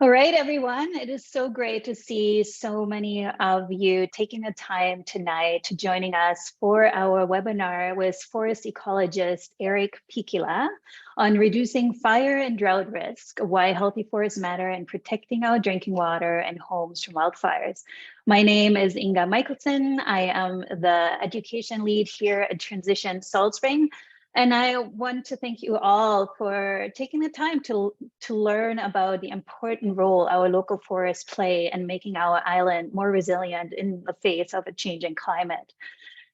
All right, everyone. It is so great to see so many of you taking the time tonight to joining us for our webinar with forest ecologist Erik Piikkila on reducing fire and drought risk, why healthy forests matter in protecting our drinking water and homes from wildfires. My name is Inga Michelson. I am the education lead here at Transition Salt Spring. And I want to thank you all for taking the time to learn about the important role our local forests play in making our island more resilient in the face of a changing climate.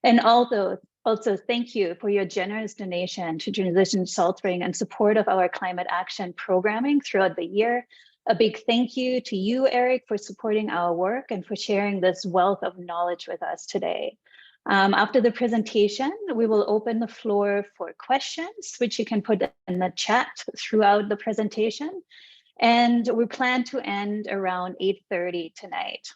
And also thank you for your generous donation to Transition Salt Spring and support of our climate action programming throughout the year. A big thank you to you, Erik, for supporting our work and for sharing this wealth of knowledge with us today. After the presentation, we will open the floor for questions, which you can put in the chat throughout the presentation. And we plan to end around 8:30 tonight.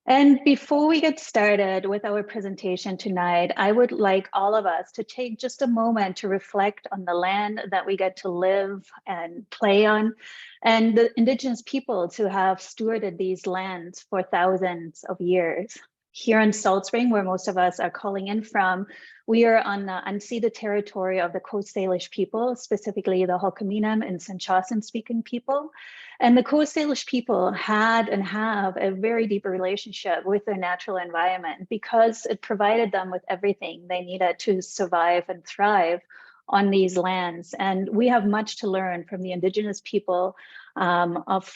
And before we get started with our presentation tonight, I would like all of us to take just a moment to reflect on the land that we get to live and play on, and the indigenous peoples who have stewarded these lands for thousands of years. Here in Salt Spring, where most of us are calling in from, we are on the unceded territory of the Coast Salish people, specifically the Hulkaminam and Sanchausen speaking people. And the Coast Salish people had and have a very deep relationship with their natural environment because it provided them with everything they needed to survive and thrive on these lands. And we have much to learn from the indigenous people of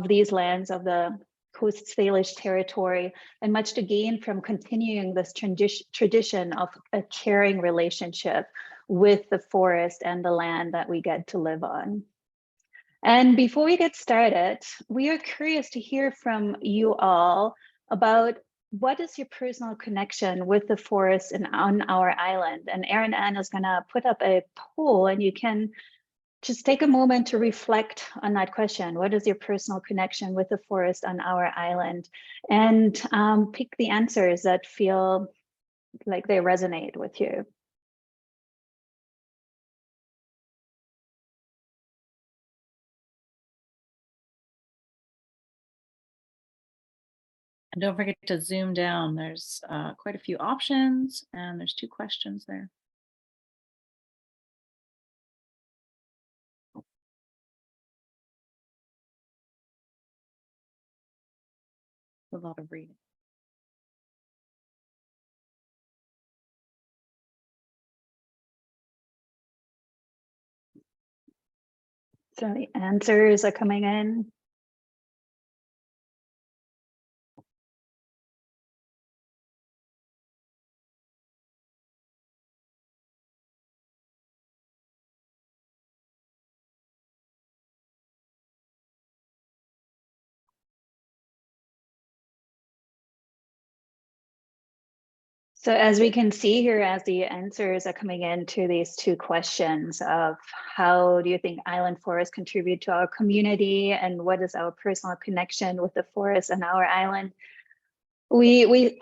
these lands, of the Coast Salish territory, and much to gain from continuing this tradition of a caring relationship with the forest and the land that we get to live on. And before we get started, we are curious to hear from you all about what is your personal connection with the forest and on our island. And Erin Ann is going to put up a poll, and you can just take a moment to reflect on that question. What is your personal connection with the forest on our island? And pick the answers that feel like they resonate with you. And don't forget to zoom down. There's quite a few options, and there's 2 questions there. A lot of reading. So the answers are coming in. So as we can see here, as the answers are coming into these 2 questions of how do you think island forests contribute to our community and what is our personal connection with the forest and our island, we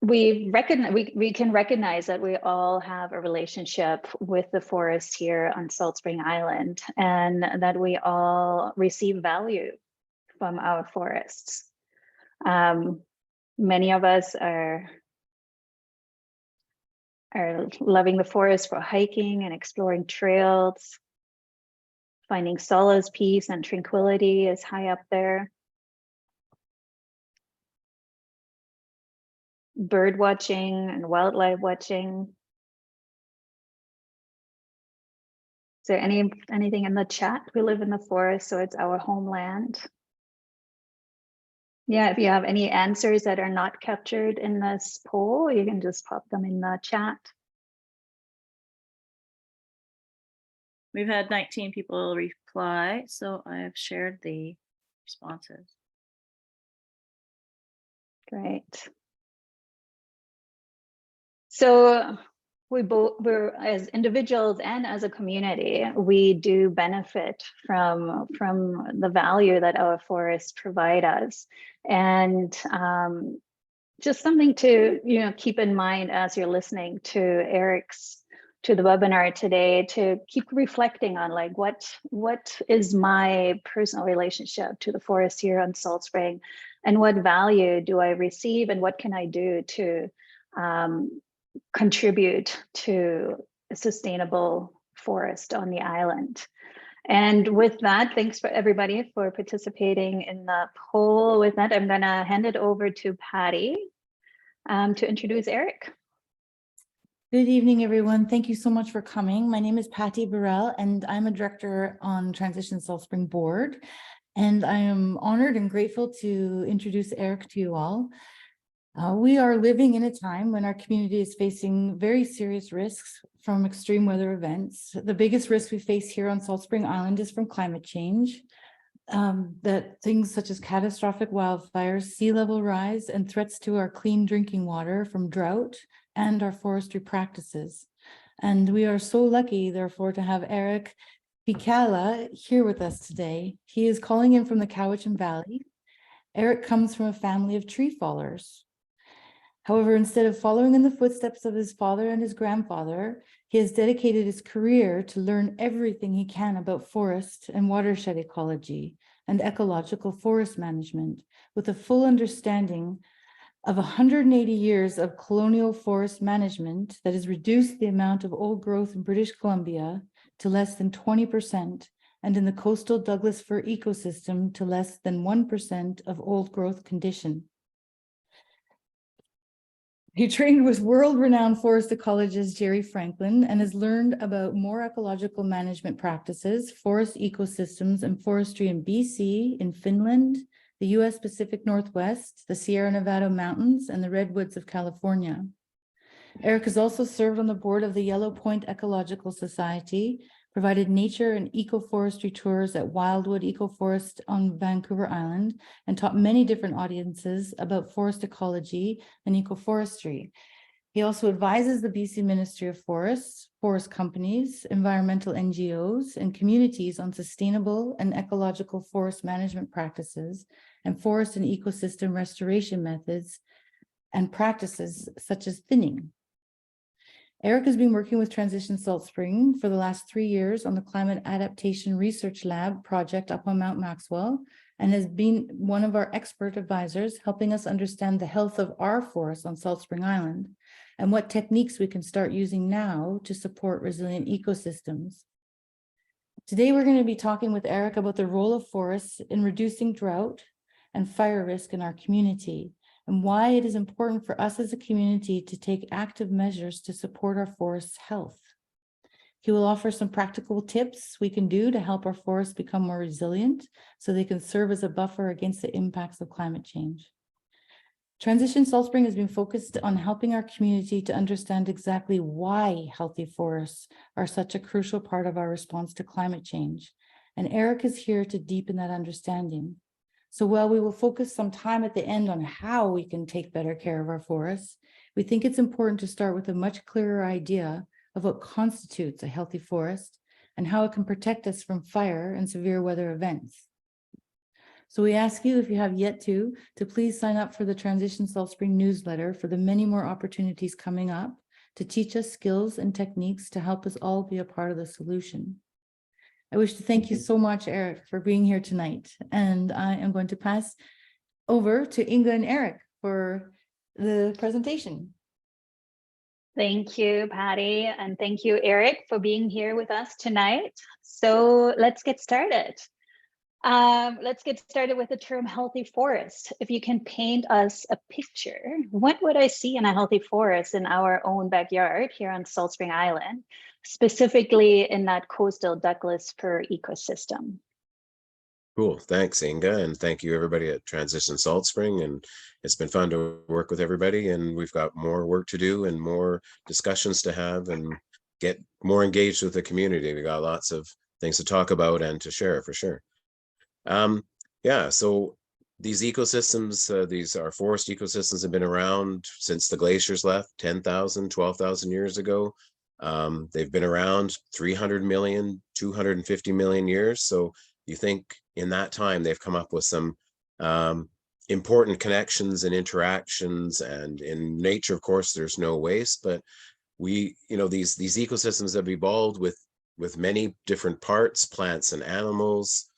can recognize that we all have a relationship with the forest here on Salt Spring Island, and that we all receive value from our forests. Many of us are loving the forest for hiking and exploring trails. Finding solace, peace, and tranquility is high up there. Bird watching and wildlife watching. Is there anything in the chat? We live in the forest, so it's our homeland. Yeah, if you have any answers that are not captured in this poll, you can just pop them in the chat. We've had 19 people reply, so I have shared the responses. Great. So we're as individuals and as a community, we do benefit from the value that our forests provide us. And just something to keep in mind as you're listening to Erik's to the webinar today to keep reflecting on like what is my personal relationship to the forest here on Salt Spring, and what value do I receive, and what can I do to contribute to a sustainable forest on the island. And with that, thanks for everybody for participating in the poll. With that, I'm going to hand it over to Patty to introduce Erik. Good evening, everyone. Thank you so much for coming. My name is Patty Burrell, and I'm a director on Transition Salt Spring Board. And I am honored and grateful to introduce Erik to you all. We are living in a time when our community is facing very serious risks from extreme weather events. The biggest risk we face here on Salt Spring Island is from climate change. That things such as catastrophic wildfires, sea level rise, and threats to our clean drinking water from drought and our forestry practices. And we are so lucky, therefore, to have Erik Piikkila here with us today. He is calling in from the Cowichan Valley. Erik comes from a family of tree fallers. However, instead of following in the footsteps of his father and his grandfather, he has dedicated his career to learn everything he can about forest and watershed ecology and ecological forest management, with a full understanding of 180 years of colonial forest management that has reduced the amount of old growth in British Columbia to less than 20%, and in the coastal Douglas fir ecosystem to less than 1% of old growth condition. He trained with world-renowned forest ecologist Jerry Franklin and has learned about more ecological management practices, forest ecosystems, and forestry in BC, in Finland, the US Pacific Northwest, the Sierra Nevada mountains, and the redwoods of California. Erik has also served on the board of the Yellow Point Ecological Society, provided nature and ecoforestry tours at Wildwood Ecoforest on Vancouver Island, and taught many different audiences about forest ecology and ecoforestry. He also advises the BC Ministry of Forests, forest companies, environmental NGOs, and communities on sustainable and ecological forest management practices and forest and ecosystem restoration methods and practices such as thinning. Erik has been working with Transition Salt Spring for the last 3 years on the Climate Adaptation Research Lab project up on Mount Maxwell, and has been one of our expert advisors, helping us understand the health of our forests on Salt Spring Island and what techniques we can start using now to support resilient ecosystems. Today, we're going to be talking with Erik about the role of forests in reducing drought and fire risk in our community, and why it is important for us as a community to take active measures to support our forest's health. He will offer some practical tips we can do to help our forests become more resilient so they can serve as a buffer against the impacts of climate change. Transition Salt Spring has been focused on helping our community to understand exactly why healthy forests are such a crucial part of our response to climate change. And Erik is here to deepen that understanding. So while we will focus some time at the end on how we can take better care of our forests, we think it's important to start with a much clearer idea of what constitutes a healthy forest and how it can protect us from fire and severe weather events. So we ask you, if you have yet to please sign up for the Transition Salt Spring newsletter for the many more opportunities coming up to teach us skills and techniques to help us all be a part of the solution. I wish to thank you so much, Erik, for being here tonight. And I am going to pass over to Inga and Erik for the presentation. Thank you, Patty, and thank you, Erik, for being here with us tonight. So let's get started. Let's get started with the term healthy forest. If you can paint us a picture, what would I see in a healthy forest in our own backyard here on Salt Spring Island, specifically in that coastal Douglas fir ecosystem? Cool. Thanks, Inga. And thank you, everybody at Transition Salt Spring. And it's been fun to work with everybody. And we've got more work to do and more discussions to have and get more engaged with the community. We got lots of things to talk about and to share for sure. Yeah, so these ecosystems, these our forest ecosystems have been around since the glaciers left 10,000, 12,000 years ago. They've been around 300 million, 250 million years. So you think in that time, they've come up with some important connections and interactions. And in nature, of course, there's no waste, but we, these ecosystems have evolved with many different parts, plants and animals,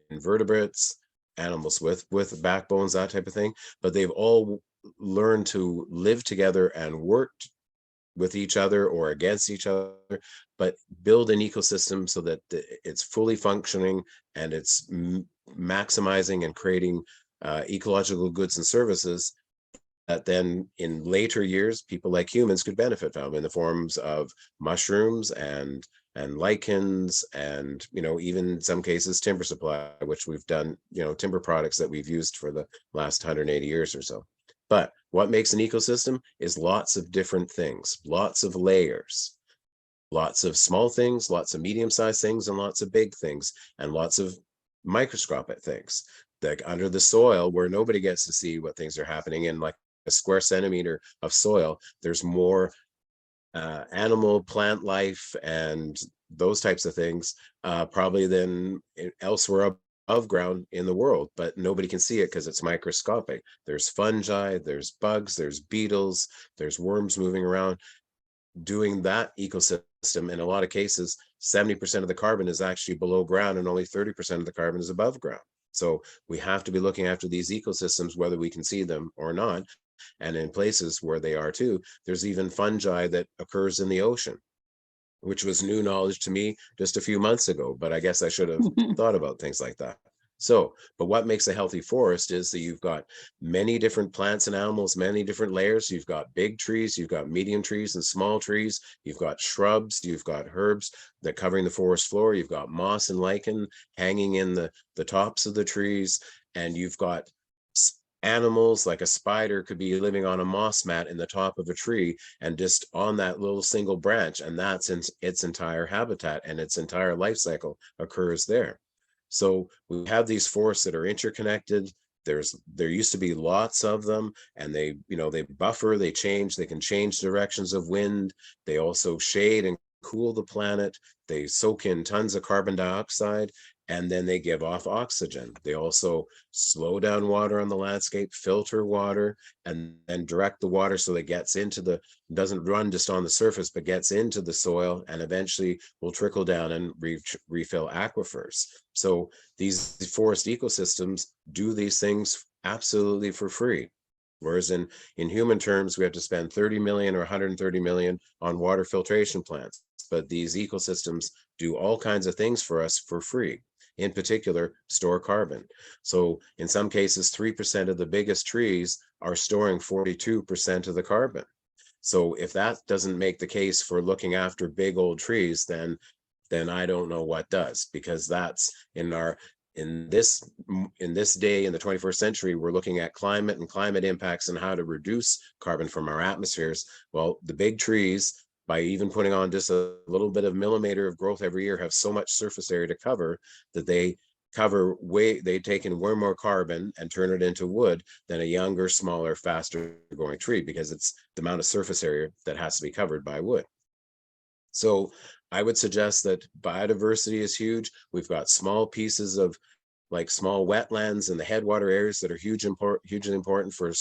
invertebrates, animals with backbones, that type of thing, but they've all learned to live together and work with each other or against each other, but build an ecosystem so that it's fully functioning and it's maximizing and creating ecological goods and services that then in later years people like humans could benefit from, in the forms of mushrooms and lichens and even in some cases timber supply, which we've done, timber products that we've used for the last 180 years or so. But what makes an ecosystem is lots of different things, lots of layers, lots of small things, lots of medium-sized things, and lots of big things, and lots of microscopic things. Like under the soil, where nobody gets to see what things are happening in, like a square centimeter of soil, there's more animal, plant life, and those types of things probably than elsewhere above ground in the world, but nobody can see it because it's microscopic. There's fungi, there's bugs, there's beetles, there's worms moving around doing that ecosystem. In a lot of cases, 70% of the carbon is actually below ground and only 30% of the carbon is above ground. So we have to be looking after these ecosystems, whether we can see them or not. And in places where they are too, there's even fungi that occurs in the ocean, which was new knowledge to me just a few months ago, but I guess I should have thought about things like that. So, but what makes a healthy forest is that you've got many different plants and animals, many different layers. You've got big trees, you've got medium trees and small trees, you've got shrubs, you've got herbs that covering the forest floor, you've got moss and lichen hanging in the tops of the trees, and you've got animals like a spider could be living on a moss mat in the top of a tree and just on that little single branch, and that's in its entire habitat and its entire life cycle occurs there. So we have these forests that are interconnected. There used to be lots of them, and they buffer, they change, they can change directions of wind. They also shade and cool the planet. They soak in tons of carbon dioxide, and then they give off oxygen. They also slow down water on the landscape, filter water, and then direct the water so it gets into doesn't run just on the surface, but gets into the soil and eventually will trickle down and refill aquifers. So these forest ecosystems do these things absolutely for free. Whereas in human terms, we have to spend 30 million or 130 million on water filtration plants. But these ecosystems do all kinds of things for us for free. In particular, store carbon. So in some cases, 3% of the biggest trees are storing 42% of the carbon. So if that doesn't make the case for looking after big old trees, then I don't know what does, because that's in this day in the 21st century, we're looking at climate and climate impacts and how to reduce carbon from our atmospheres. Well, the big trees, by even putting on just a little bit of millimeter of growth every year, have so much surface area to cover that they take in way more carbon and turn it into wood than a younger, smaller, faster growing tree, because it's the amount of surface area that has to be covered by wood. So I would suggest that biodiversity is huge. We've got small pieces of like small wetlands in the headwater areas that are hugely important for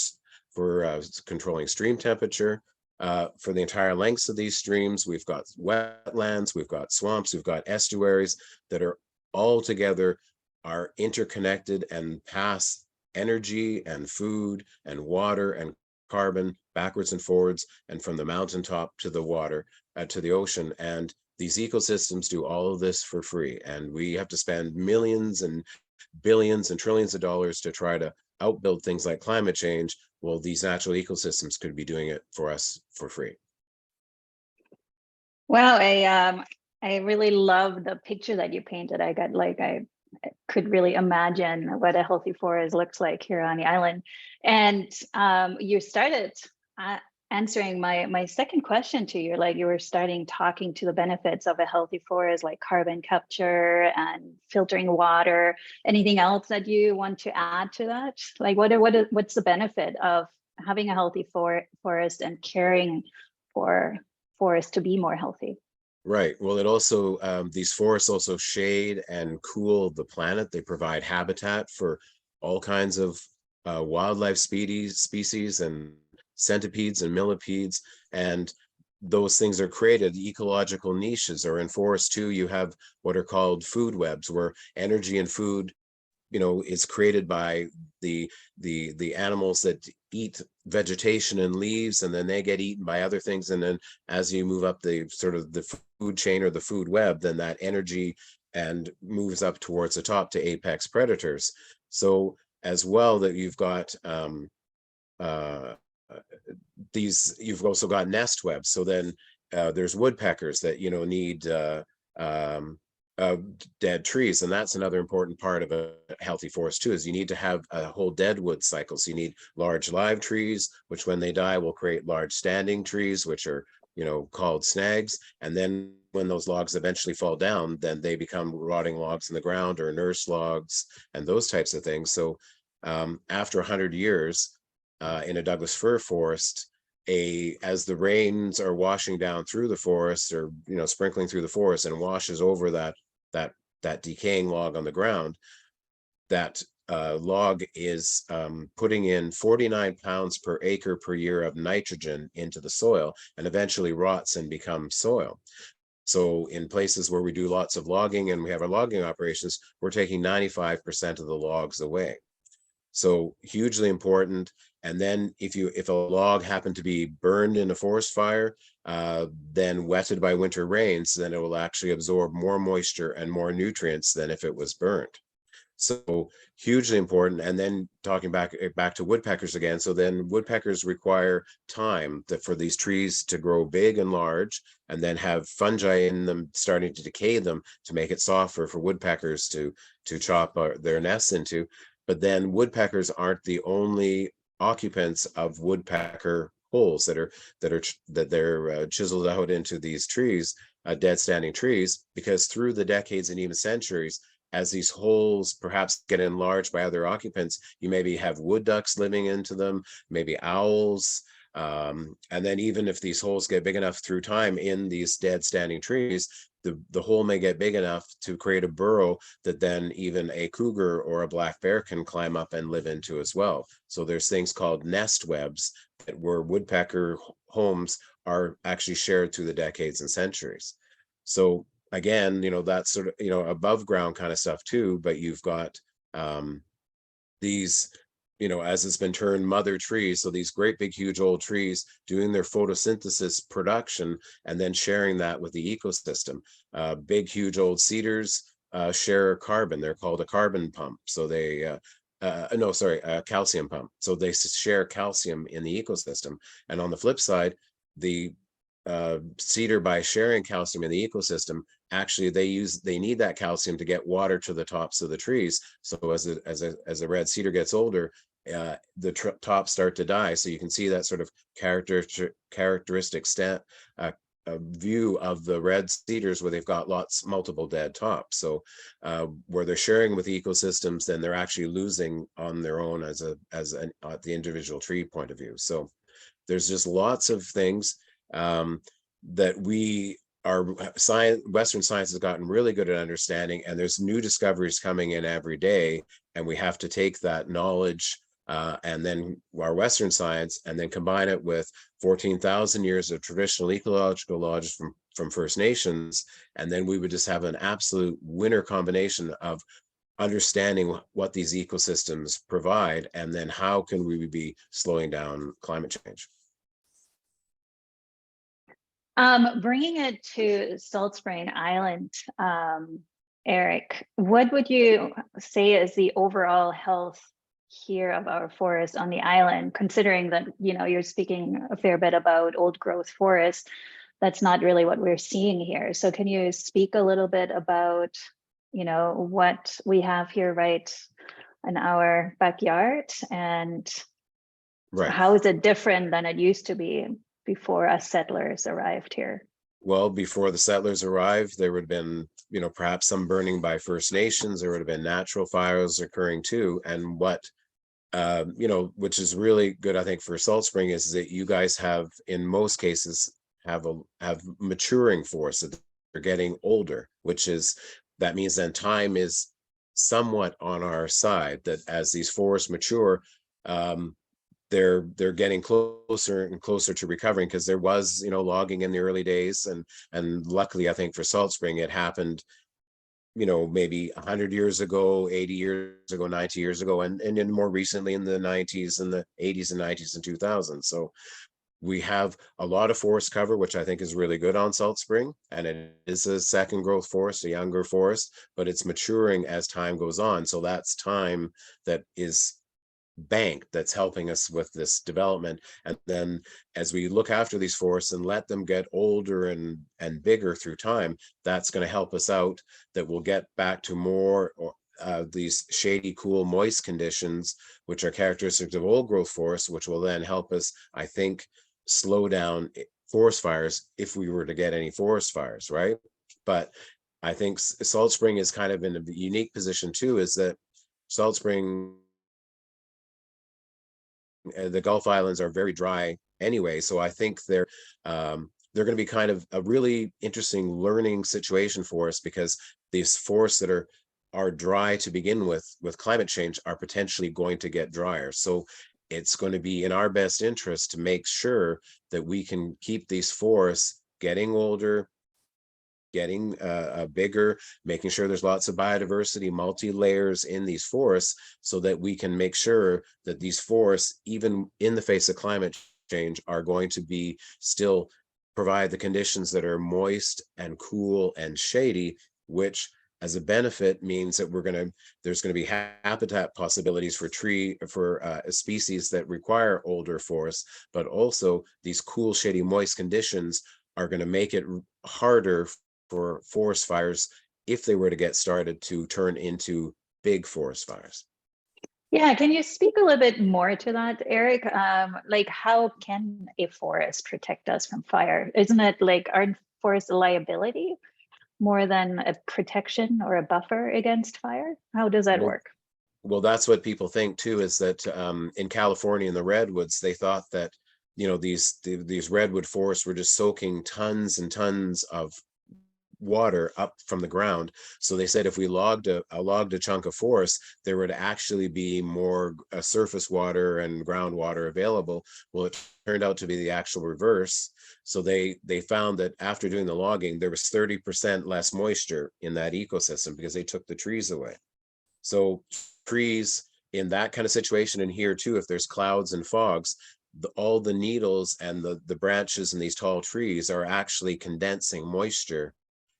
controlling stream temperature. For the entire lengths of these streams, we've got wetlands, we've got swamps, we've got estuaries that are all together are interconnected and pass energy and food and water and carbon backwards and forwards, and from the mountaintop to the water, to the ocean. And these ecosystems do all of this for free. And we have to spend millions and billions and trillions of dollars to try to outbuild things like climate change. Well, these natural ecosystems could be doing it for us for free. Wow, I really love the picture that you painted. I could really imagine what a healthy forest looks like here on the island. And you started answering my second question to you, like you were starting talking to the benefits of a healthy forest, like carbon capture and filtering water. Anything else that you want to add to that? Like what's the benefit of having a healthy forest and caring for forests to be more healthy? Right. Well, it also, these forests also shade and cool the planet. They provide habitat for all kinds of wildlife species and centipedes and millipedes. And those things are created, the ecological niches, or in forest too, you have what are called food webs, where energy and food, is created by the animals that eat vegetation and leaves, and then they get eaten by other things. And then as you move up the sort of the food chain or the food web, then that energy and moves up towards the top to apex predators. So as well, that you've got you've also got nest webs. So then there's woodpeckers that need dead trees, and that's another important part of a healthy forest too, is you need to have a whole dead wood cycle. So you need large live trees, which when they die will create large standing trees, which are called snags. And then when those logs eventually fall down, then they become rotting logs in the ground, or nurse logs, and those types of things. So after 100 years in a Douglas fir forest, as the rains are washing down through the forest, or sprinkling through the forest, and washes over that decaying log on the ground, that log is putting in 49 pounds per acre per year of nitrogen into the soil, and eventually rots and becomes soil. So in places where we do lots of logging and we have our logging operations, we're taking 95% of the logs away. So hugely important. And then if a log happened to be burned in a forest fire, then wetted by winter rains, then it will actually absorb more moisture and more nutrients than if it was burnt. So hugely important. And then talking back to woodpeckers again. So then woodpeckers require time for these trees to grow big and large, and then have fungi in them starting to decay them to make it softer for woodpeckers to chop their nests into. But then woodpeckers aren't the only occupants of woodpecker holes that they're chiseled out into these trees, dead standing trees, because through the decades and even centuries, as these holes perhaps get enlarged by other occupants, you maybe have wood ducks living into them, maybe owls. And then even if these holes get big enough through time in these dead standing trees, the hole may get big enough to create a burrow that then even a cougar or a black bear can climb up and live into as well. So there's things called nest webs where woodpecker homes are actually shared through the decades and centuries. So again, that's sort of, above ground kind of stuff too, but you've got these, as it's been termed, mother trees. So these great big huge old trees doing their photosynthesis production and then sharing that with the ecosystem. Big huge old cedars share carbon. They're called a carbon pump. So they a calcium pump. So they share calcium in the ecosystem. And on the flip side, the cedar, by sharing calcium in the ecosystem, actually they need that calcium to get water to the tops of the trees. So as a red cedar gets older, the tops start to die. So you can see that sort of characteristic view of the red cedars where they've got multiple dead tops. So where they're sharing with ecosystems, then they're actually losing on their own at the individual tree point of view. So there's just lots of things that Western science has gotten really good at understanding, and there's new discoveries coming in every day, and we have to take that knowledge and then our Western science, and then combine it with 14,000 years of traditional ecological knowledge from First Nations, and then we would just have an absolute winner combination of understanding what these ecosystems provide, and then how can we be slowing down climate change. Bringing it to Salt Spring Island, Erik, what would you say is the overall health here of our forest on the island, considering that, you're speaking a fair bit about old growth forests? That's not really what we're seeing here. So can you speak a little bit about, what we have here right in our backyard, and how is it different than it used to be before us settlers arrived here? Well, before the settlers arrived, there would have been, perhaps some burning by First Nations. There would have been natural fires occurring too. And what, which is really good, I think, for Salt Spring, is that you guys have, in most cases, have maturing forests that are getting older, that means then time is somewhat on our side, that as these forests mature, they're getting closer and closer to recovering, because there was, you know, logging in the early days, and luckily I think for Salt Spring it happened, you know, maybe 100 years ago, 80 years ago, 90 years ago, and then more recently in the 90s and the 80s and 90s and 2000s. So we have a lot of forest cover, which I think is really good on Salt Spring, and it is a second growth forest, a younger forest, but it's maturing as time goes on. So that's time that is banked, that's helping us with this development. And then as we look after these forests and let them get older and bigger through time, that's going to help us out, that we'll get back to more these shady, cool, moist conditions, which are characteristics of old growth forests, which will then help us, I think, slow down forest fires if we were to get any forest fires, right? But I think Salt Spring is kind of in a unique position too, is that Salt Spring, the Gulf Islands are very dry anyway. So I think they're going to be kind of a really interesting learning situation for us, because these forests that are dry to begin with climate change are potentially going to get drier. So it's going to be in our best interest to make sure that we can keep these forests getting older, getting bigger, making sure there's lots of biodiversity, multi-layers in these forests, so that we can make sure that these forests, even in the face of climate change, are going to be still provide the conditions that are moist and cool and shady, which as a benefit means that there's going to be habitat possibilities for species that require older forests, but also these cool, shady, moist conditions are going to make it harder for forest fires, if they were to get started, to turn into big forest fires. Yeah, can you speak a little bit more to that, Eric? Like, how can a forest protect us from fire? Isn't it like, aren't forests a liability more than a protection or a buffer against fire? How does that work? Well, that's what people think too, is that in California, in the redwoods, they thought that, you know, these redwood forests were just soaking tons and tons of water up from the ground. So they said if we logged a chunk of forest, there would actually be more surface water and groundwater available. Well, it turned out to be the actual reverse. So they found that after doing the logging, there was 30% less moisture in that ecosystem, because they took the trees away. So trees in that kind of situation, and here too, if there's clouds and fogs, all the needles and the branches in these tall trees are actually condensing moisture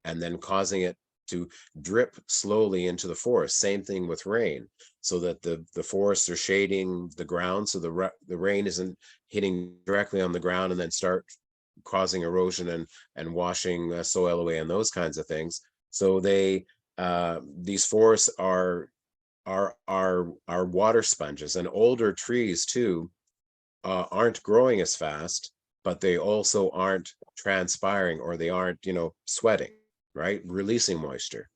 and then causing it to drip slowly into the forest. Same thing with rain, so that the forests are shading the ground, so the rain isn't hitting directly on the ground and then start causing erosion and washing soil away and those kinds of things. So these forests are water sponges, and older trees too aren't growing as fast, but they also aren't transpiring, or they aren't, you know, sweating, right? Releasing moisture.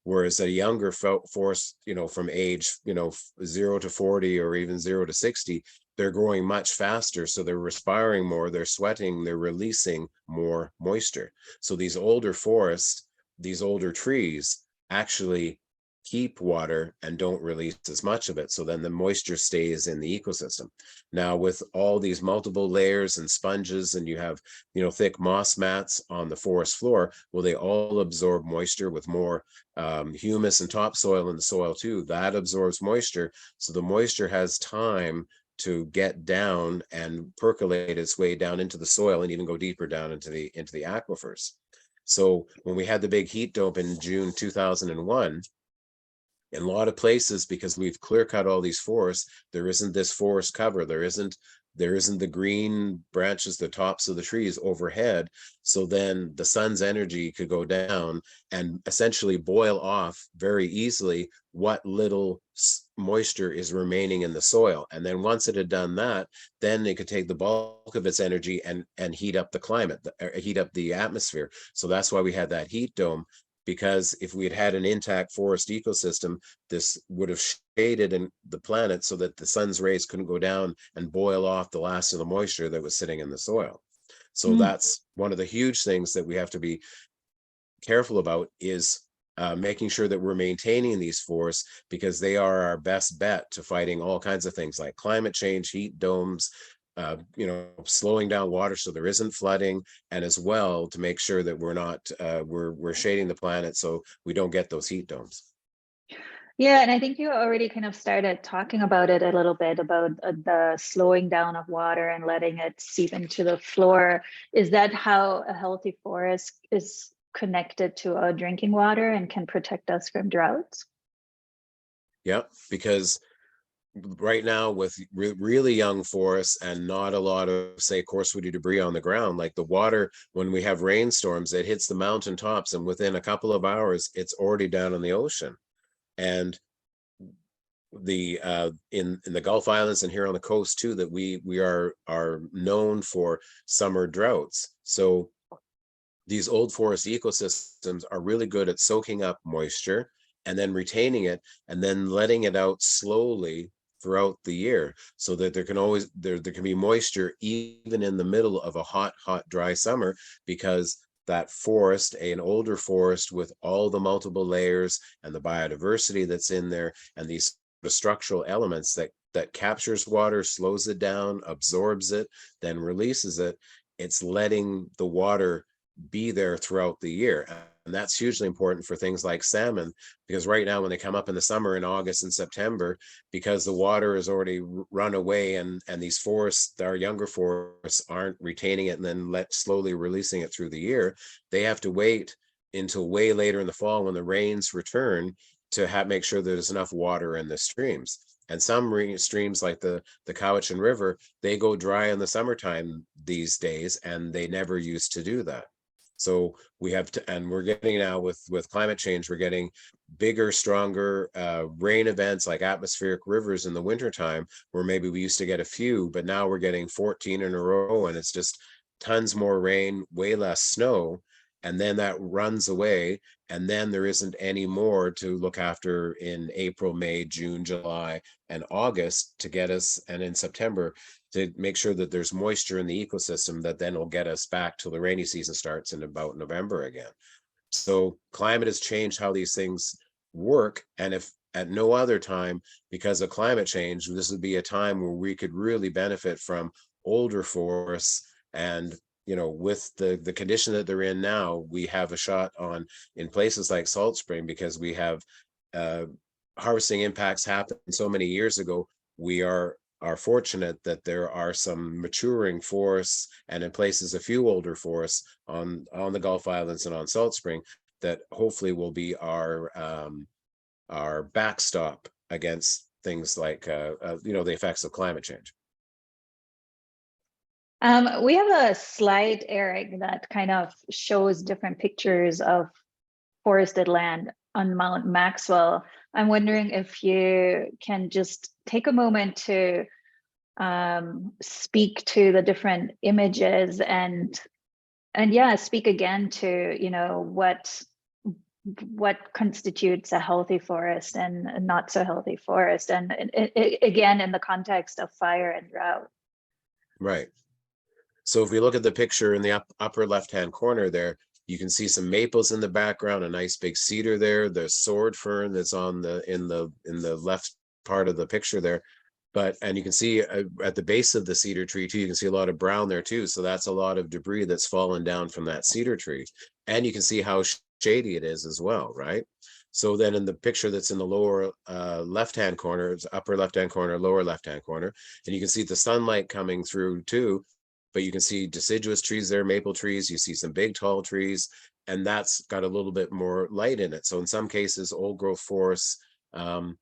Whereas a younger forest, you know, from age, you know, 0 to 40 or even 0 to 60, they're growing much faster. So they're respiring more, they're sweating, they're releasing more moisture. So these older forests, these older trees actually keep water and don't release as much of it. So then the moisture stays in the ecosystem. Now with all these multiple layers and sponges, and you have, you know, thick moss mats on the forest floor, well, they all absorb moisture with more humus and topsoil in the soil too. That absorbs moisture. So the moisture has time to get down and percolate its way down into the soil, and even go deeper down into the aquifers. So when we had the big heat dome in June 2001, in a lot of places, because we've clear cut all these forests, there isn't this forest cover. There isn't the green branches, the tops of the trees overhead. So then the sun's energy could go down and essentially boil off very easily what little moisture is remaining in the soil. And then once it had done that, then it could take the bulk of its energy and heat up the climate, heat up the atmosphere. So that's why we had that heat dome. Because if we had had an intact forest ecosystem, this would have shaded in the planet so that the sun's rays couldn't go down and boil off the last of the moisture that was sitting in the soil. So that's one of the huge things that we have to be careful about, is making sure that we're maintaining these forests, because they are our best bet to fighting all kinds of things like climate change, heat domes, slowing down water so there isn't flooding, and as well to make sure that we're not we're shading the planet so we don't get those heat domes. Yeah, and I think you already kind of started talking about it a little bit about the slowing down of water and letting it seep into the floor. Is that how a healthy forest is connected to our drinking water and can protect us from droughts? Yeah, because right now with really young forests and not a lot of, say, coarse woody debris on the ground, like the water, when we have rainstorms, it hits the mountain tops and within a couple of hours it's already down in the ocean. And the in the Gulf Islands and here on the coast too, that we are known for summer droughts. So these old forest ecosystems are really good at soaking up moisture and then retaining it and then letting it out slowly throughout the year, so that there can be moisture even in the middle of a hot dry summer, because that forest, an older forest with all the multiple layers and the biodiversity that's in there and these structural elements that captures water, slows it down, absorbs it, then releases it, it's letting the water be there throughout the year. And that's hugely important for things like salmon, because right now when they come up in the summer in August and September, because the water has already run away and these forests, our younger forests, aren't retaining it and then slowly releasing it through the year, they have to wait until way later in the fall when the rains return to make sure there's enough water in the streams. And some streams like the Cowichan River, they go dry in the summertime these days, and they never used to do that. So we have to, and we're getting now with climate change, we're getting bigger, stronger rain events like atmospheric rivers in the wintertime, where maybe we used to get a few, but now we're getting 14 in a row, and it's just tons more rain, way less snow. And then that runs away, and then there isn't any more to look after in April, May, June, July, and August to get us, and in September to make sure that there's moisture in the ecosystem that then will get us back till the rainy season starts in about November again. So climate has changed how these things work, and if at no other time, because of climate change, this would be a time where we could really benefit from older forests. And with the condition that they're in now, we have a shot on in places like Salt Spring, because we have harvesting impacts happened so many years ago. We are fortunate that there are some maturing forests, and in places a few older forests on the Gulf Islands and on Salt Spring, that hopefully will be our backstop against things like the effects of climate change. We have a slide, Eric, that kind of shows different pictures of forested land on Mount Maxwell. I'm wondering if you can just take a moment to speak to the different images and yeah, speak again to what constitutes a healthy forest and a not so healthy forest, and again in the context of fire and drought. Right. So if we look at the picture in the upper left-hand corner there, you can see some maples in the background, a nice big cedar there. There's sword fern that's in the left part of the picture there. And you can see at the base of the cedar tree too, you can see a lot of brown there too. So that's a lot of debris that's fallen down from that cedar tree. And you can see how shady it is as well, right? So then in the picture that's in the lower left-hand corner, it's upper left-hand corner, lower left-hand corner, and you can see the sunlight coming through too. But you can see deciduous trees there, maple trees, you see some big tall trees, and that's got a little bit more light in it. So in some cases, old growth forests, can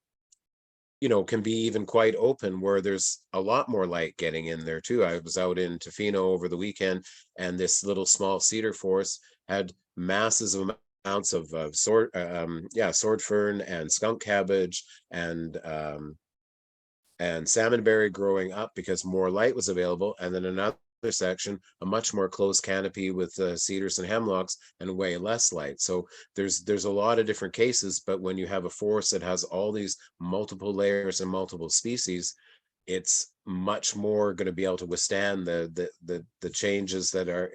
be even quite open, where there's a lot more light getting in there too. I was out in Tofino over the weekend, and this little small cedar forest had masses of amounts of sword fern and skunk cabbage and salmonberry growing up because more light was available. And then another section, a much more close canopy with cedars and hemlocks and way less light. So there's a lot of different cases, but when you have a forest that has all these multiple layers and multiple species, it's much more going to be able to withstand the changes that are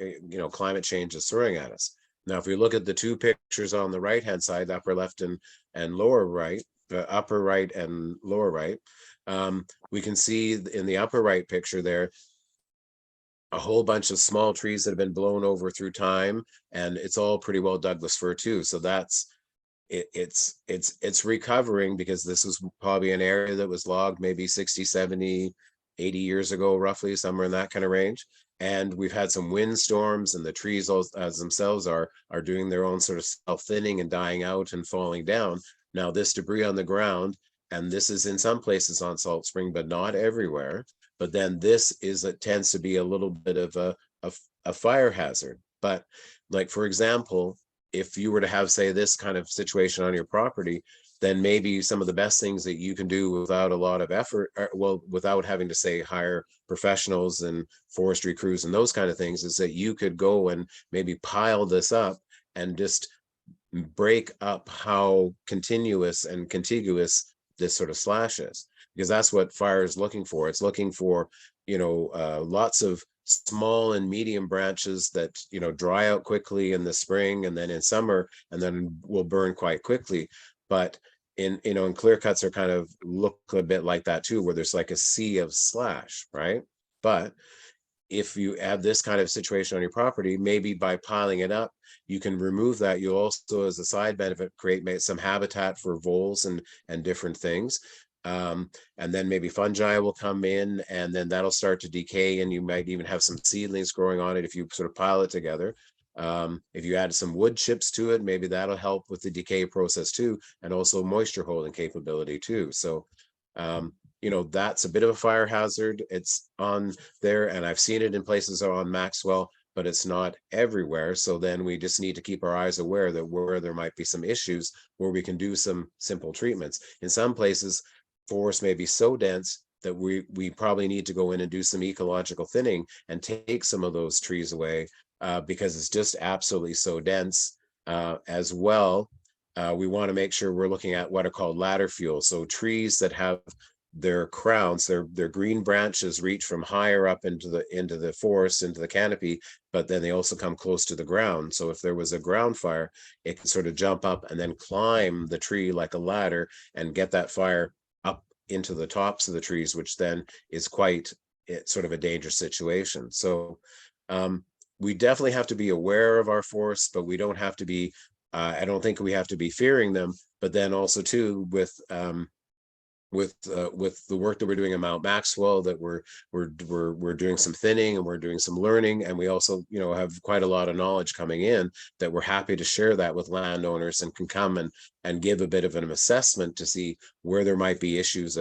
climate change is throwing at us. Now, if we look at the two pictures on the right-hand side, upper left and lower right, upper right and lower right, we can see in the upper right picture there, a whole bunch of small trees that have been blown over through time, and it's all pretty well Douglas fir too. So that's it's recovering, because this was probably an area that was logged maybe 60, 70, 80 years ago, roughly, somewhere in that kind of range. And we've had some windstorms, and the trees as themselves are doing their own sort of self-thinning and dying out and falling down. Now this debris on the ground, and this is in some places on Salt Spring, but not everywhere. But then this is, it tends to be a little bit of a fire hazard. But like, for example, if you were to have, say, this kind of situation on your property, then maybe some of the best things that you can do without a lot of effort, well, without having to, say, hire professionals and forestry crews and those kind of things, is that you could go and maybe pile this up and just break up how continuous and contiguous this sort of slash is, because that's what fire is looking for. It's looking for, lots of small and medium branches that, dry out quickly in the spring and then in summer, and then will burn quite quickly. But in clear cuts are kind of look a bit like that too, where there's like a sea of slash, right? But if you have this kind of situation on your property, maybe by piling it up, you can remove that. You'll also, as a side benefit, create some habitat for voles and different things. And then maybe fungi will come in, and then that'll start to decay, and you might even have some seedlings growing on it if you sort of pile it together. If you add some wood chips to it, maybe that'll help with the decay process too, and also moisture holding capability too. So that's a bit of a fire hazard. It's on there, and I've seen it in places on Maxwell, but it's not everywhere. So then we just need to keep our eyes aware that where there might be some issues, where we can do some simple treatments. In some places, forest may be so dense that we probably need to go in and do some ecological thinning and take some of those trees away, because it's just absolutely so dense. As well, we want to make sure we're looking at what are called ladder fuels. So trees that have their crowns, their green branches reach from higher up into the forest, into the canopy, but then they also come close to the ground. So if there was a ground fire, it can sort of jump up and then climb the tree like a ladder and get that fire up into the tops of the trees, which then is it's sort of a dangerous situation. So we definitely have to be aware of our forests, but we don't have to be, I don't think we have to be fearing them. But then also too, with the work that we're doing in Mount Maxwell, that we're doing some thinning and we're doing some learning, and we also have quite a lot of knowledge coming in that we're happy to share that with landowners, and can come and give a bit of an assessment to see where there might be issues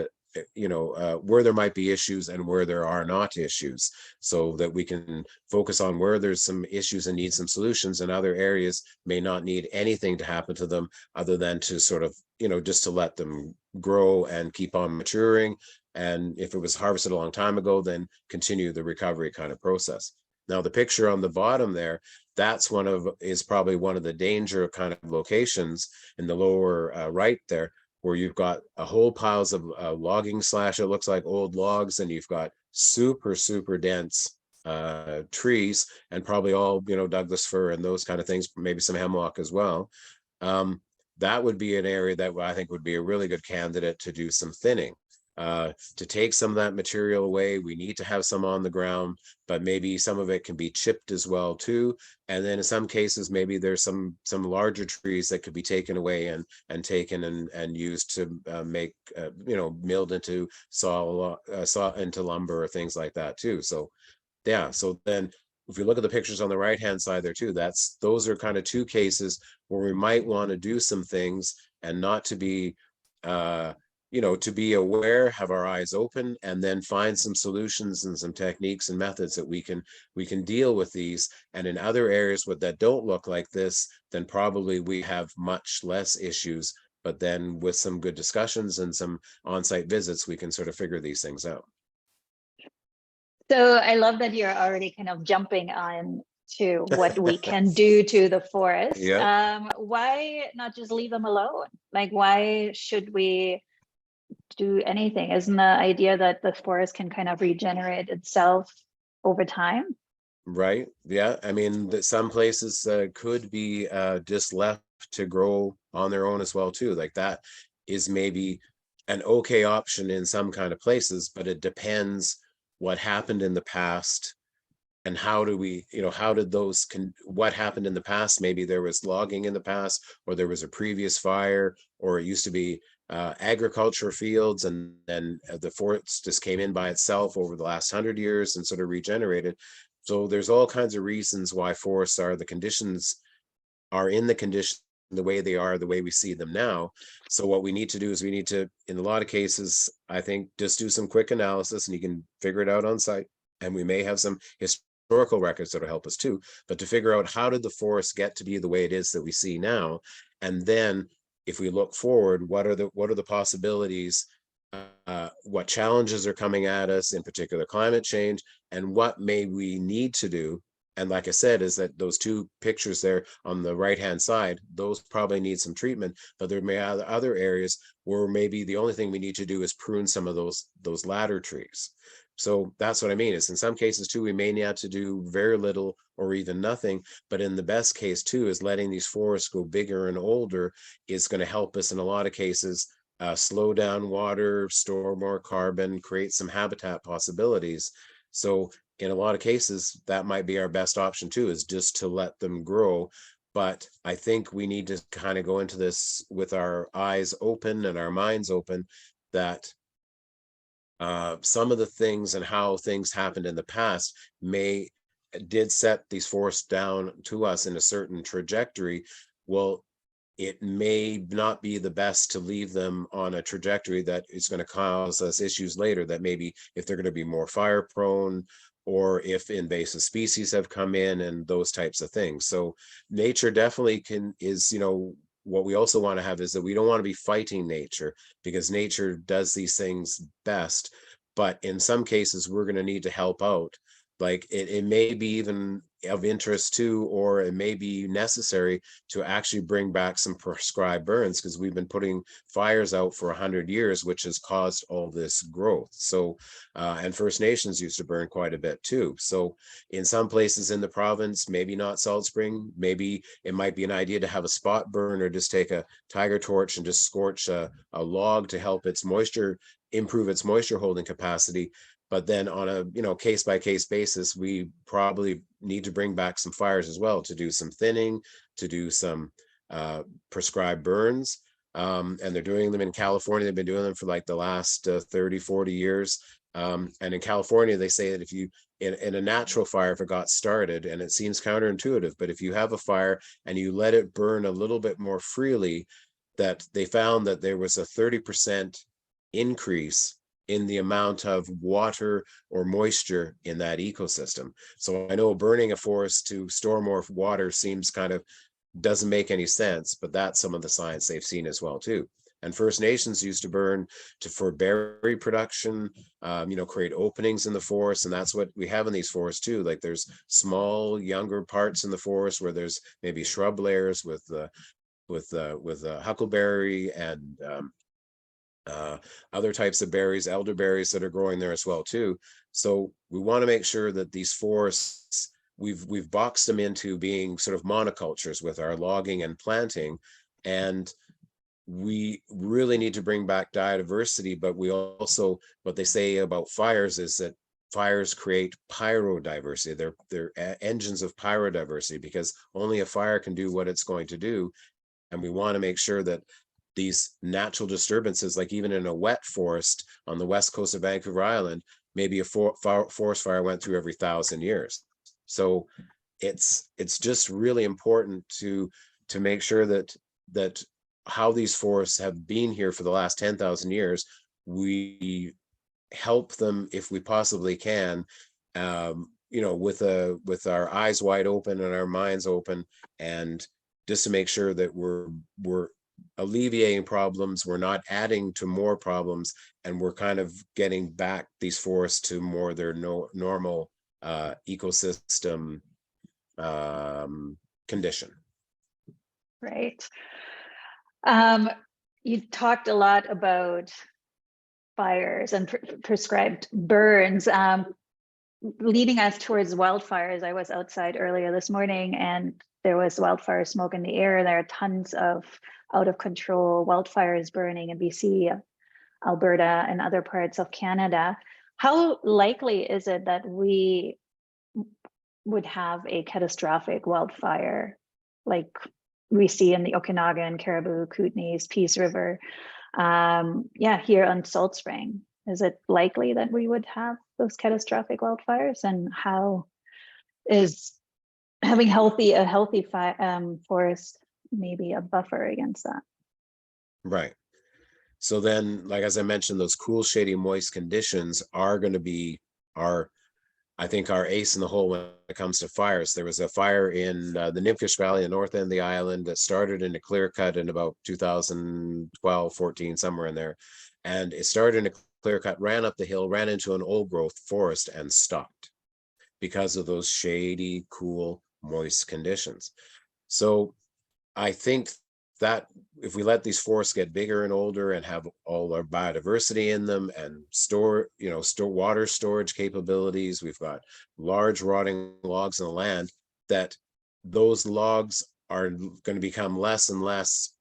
where there might be issues and where there are not issues, so that we can focus on where there's some issues and need some solutions, and other areas may not need anything to happen to them other than to sort of just to let them grow and keep on maturing. And if it was harvested a long time ago, then continue the recovery kind of process. Now the picture on the bottom there, that's is probably one of the danger kind of locations in the lower right there, where you've got a whole piles of logging slash, it looks like old logs, and you've got super dense trees, and probably all Douglas fir and those kind of things, maybe some hemlock as well. That would be an area that I think would be a really good candidate to do some thinning. To take some of that material away, we need to have some on the ground, but maybe some of it can be chipped as well too. And then in some cases, maybe there's some larger trees that could be taken away and taken and used to make milled into saw into lumber or things like that too. So yeah, so then if you look at the pictures on the right hand side there too, those are kind of two cases where we might want to do some things, and not to be to be aware, have our eyes open, and then find some solutions and some techniques and methods that we can deal with these. And in other areas that don't look like this, then probably we have much less issues. But then with some good discussions and some on-site visits, we can sort of figure these things out. So I love that you're already kind of jumping on to what we can do to the forest. Yeah. Why not just leave them alone? Like, why should we do anything? Isn't the idea that the forest can kind of regenerate itself over time? Right. Yeah. I mean, some places could be just left to grow on their own as well too. Like that is maybe an okay option in some kind of places, but it depends what happened in the past and how do we, how did what happened in the past? Maybe there was logging in the past, or there was a previous fire, or it used to be agriculture fields, and then the forest just came in by itself over the last 100 years and sort of regenerated. So there's all kinds of reasons why forests are in the condition the way they are, the way we see them now. So what we need to do is we need to, in a lot of cases, I think, just do some quick analysis, and you can figure it out on site. And we may have some historical records that'll help us too, but to figure out how did the forest get to be the way it is that we see now. And then if we look forward, what are the possibilities? What challenges are coming at us, in particular climate change, and what may we need to do. And like I said, is that those two pictures there on the right-hand side, those probably need some treatment, but there may be other areas where maybe the only thing we need to do is prune some of those ladder trees. So that's what I mean, is in some cases too, we may need to do very little or even nothing, but in the best case too, is letting these forests go bigger and older is going to help us in a lot of cases slow down water, store more carbon, create some habitat possibilities. So in a lot of cases, that might be our best option too, is just to let them grow. But I think we need to kind of go into this with our eyes open and our minds open, that some of the things and how things happened in the past did set these forests down to us in a certain trajectory. Well, it may not be the best to leave them on a trajectory that is going to cause us issues later, that maybe if they're going to be more fire prone, or if invasive species have come in and those types of things. So nature definitely is, what we also want to have is that we don't want to be fighting nature, because nature does these things best. But in some cases, we're going to need to help out. Like it may be even of interest to, or it may be necessary to actually bring back some prescribed burns, because we've been putting fires out for 100 years, which has caused all this growth. So, and First Nations used to burn quite a bit too. So in some places in the province, maybe not Salt Spring, maybe it might be an idea to have a spot burn, or just take a tiger torch and just scorch a log to help improve its moisture holding capacity. But then on a case by case basis, we probably need to bring back some fires as well, to do some thinning, to do some prescribed burns. And they're doing them in California. They've been doing them for like the last 30, 40 years. And in California, they say that if you, in a natural fire, if it got started, and it seems counterintuitive, but if you have a fire and you let it burn a little bit more freely, that they found that there was a 30% increase in the amount of water or moisture in that ecosystem. So I know burning a forest to store more water doesn't make any sense, but that's some of the science they've seen as well too. And First Nations used to burn for berry production, create openings in the forest, and that's what we have in these forests too. Like there's small, younger parts in the forest where there's maybe shrub layers with huckleberry and other types of berries, elderberries that are growing there as well too. So we want to make sure that these forests, we've boxed them into being sort of monocultures with our logging and planting, and we really need to bring back biodiversity. But we also, what they say about fires is that fires create pyrodiversity. They're engines of pyrodiversity, because only a fire can do what it's going to do. And we want to make sure that these natural disturbances, like even in a wet forest on the west coast of Vancouver Island, maybe a forest fire went through every 1,000 years. So it's just really important to make sure that how these forests have been here for the last 10,000 years, we help them if we possibly can, with our eyes wide open and our minds open, and just to make sure that we're alleviating problems, we're not adding to more problems, and we're kind of getting back these forests to more their normal ecosystem condition. Right. You talked a lot about fires and prescribed burns. leading us towards wildfires. I was outside earlier this morning and there was wildfire smoke in the air. There are tons of out of control wildfires burning in BC, Alberta, and other parts of Canada. How likely is it that we would have a catastrophic wildfire like we see in the Okanagan, Caribou, Kootenays, Peace River, here on Salt Spring? Is it likely that we would have those catastrophic wildfires? And how is having a healthy forest maybe a buffer against that? Right. So then, like, as I mentioned, those cool, shady, moist conditions are going to be I think our ace in the hole when it comes to fires. There was a fire in the Nimfish Valley, the north end of the island, that started in a clear cut in about 2012, 14, somewhere in there. And it started in a clear cut, ran up the hill, ran into an old growth forest and stopped because of those shady, cool, moist conditions. So I think that if we let these forests get bigger and older and have all our biodiversity in them and store water storage capabilities, we've got large rotting logs in the land, that those logs are going to become less and less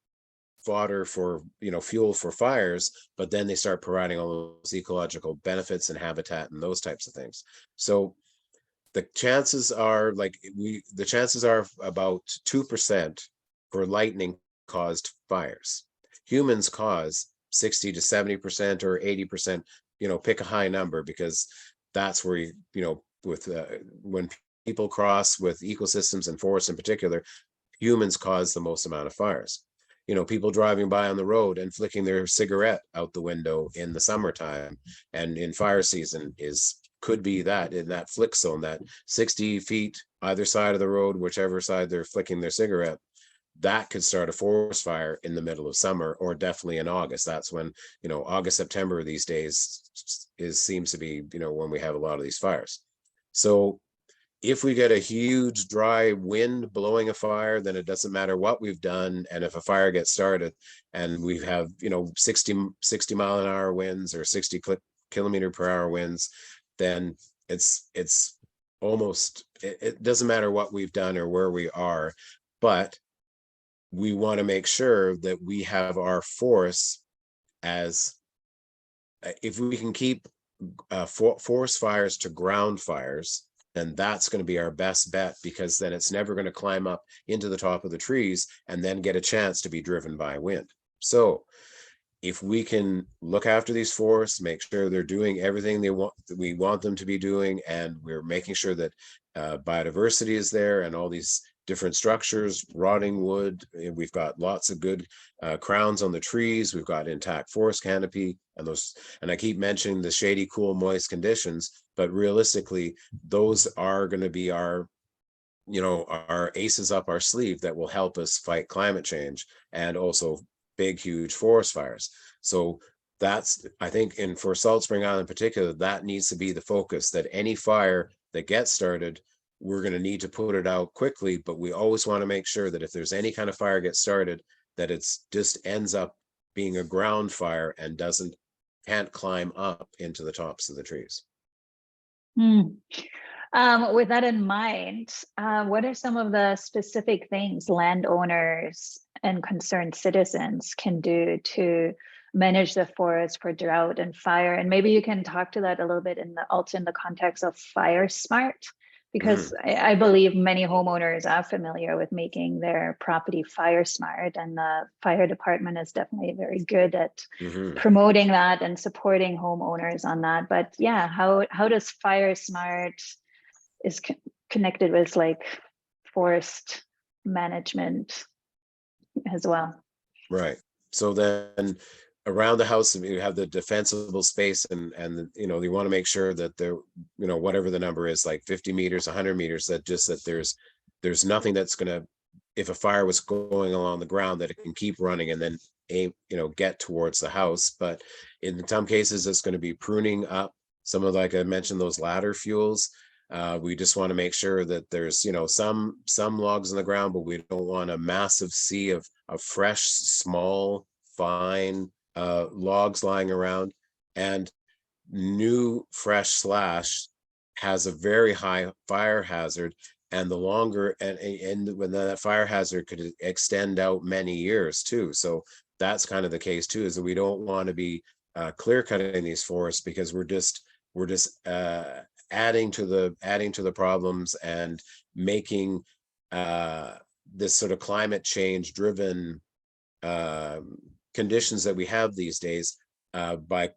fodder for, fuel for fires, but then they start providing all those ecological benefits and habitat and those types of things. So the chances are about 2% for lightning caused fires. Humans cause 60 to 70% or 80%, pick a high number, because that's where when people cross with ecosystems and forests in particular, humans cause the most amount of fires. People driving by on the road and flicking their cigarette out the window in the summertime and in fire season could be that in that flick zone, that 60 feet either side of the road, whichever side they're flicking their cigarette, that could start a forest fire in the middle of summer, or definitely in August. That's when, August, September these days seems to be, when we have a lot of these fires. So if we get a huge dry wind blowing a fire, then it doesn't matter what we've done. And if a fire gets started and we have, 60 mile an hour winds or 60 kilometer per hour winds, then it's almost, it doesn't matter what we've done or where we are, but we want to make sure that we have our forests as, if we can keep forest fires to ground fires, then that's going to be our best bet, because then it's never going to climb up into the top of the trees and then get a chance to be driven by wind. So if we can look after these forests, make sure they're doing everything we want them to be doing, and we're making sure that biodiversity is there and all these different structures, rotting wood, we've got lots of good crowns on the trees, we've got intact forest canopy, and I keep mentioning the shady, cool, moist conditions, but realistically, those are going to be our aces up our sleeve that will help us fight climate change and also big, huge forest fires. So that's, I think, and for Salt Spring Island in particular, that needs to be the focus, that any fire that gets started, we're going to need to put it out quickly, but we always want to make sure that if there's any kind of fire gets started, that it's just ends up being a ground fire and can't climb up into the tops of the trees. With that in mind, what are some of the specific things landowners and concerned citizens can do to manage the forest for drought and fire? And maybe you can talk to that a little bit also in the context of fire smart, because I believe many homeowners are familiar with making their property fire smart, and the fire department is definitely very good at promoting that and supporting homeowners on that. But yeah, how does fire smart is connected with like forest management as well? Right. So then around the house, you have the defensible space, and you want to make sure that there, whatever the number is, like 50 meters, 100 meters, that there's nothing that's going to, if a fire was going along the ground, that it can keep running and then get towards the house. But in some cases, it's going to be pruning up some of, like I mentioned, those ladder fuels. We just want to make sure that there's, some logs on the ground, but we don't want a massive sea of fresh, small, fine logs lying around, and new, fresh has a very high fire hazard, and the longer, and when that fire hazard could extend out many years too. So that's kind of the case too, is that we don't want to be clear cutting these forests, because we're just adding to the problems and making this sort of climate change driven conditions that we have these days. By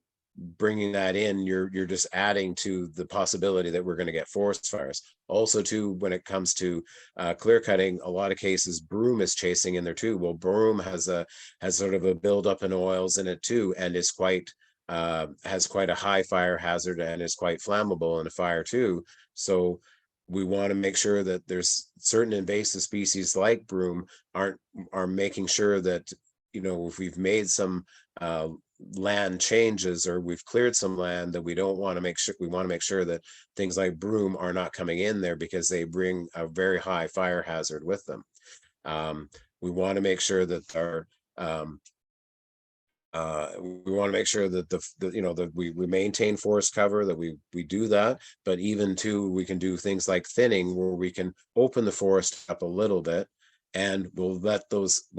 bringing that in, you're just adding to the possibility that we're going to get forest fires. Also too, when it comes to clear cutting, a lot of cases broom is chasing in there too. Well, broom has sort of a buildup in oils in it too, and is quite has quite a high fire hazard and is quite flammable in a fire too. So we want to make sure that there's certain invasive species like broom are making sure that, you know, if we've made some land changes or we've cleared some land, that we want to make sure that things like broom are not coming in there, because they bring a very high fire hazard with them. We want to make sure that we want to make sure that that we maintain forest cover, that we do that. But even too, we can do things like thinning, where we can open the forest up a little bit, and we'll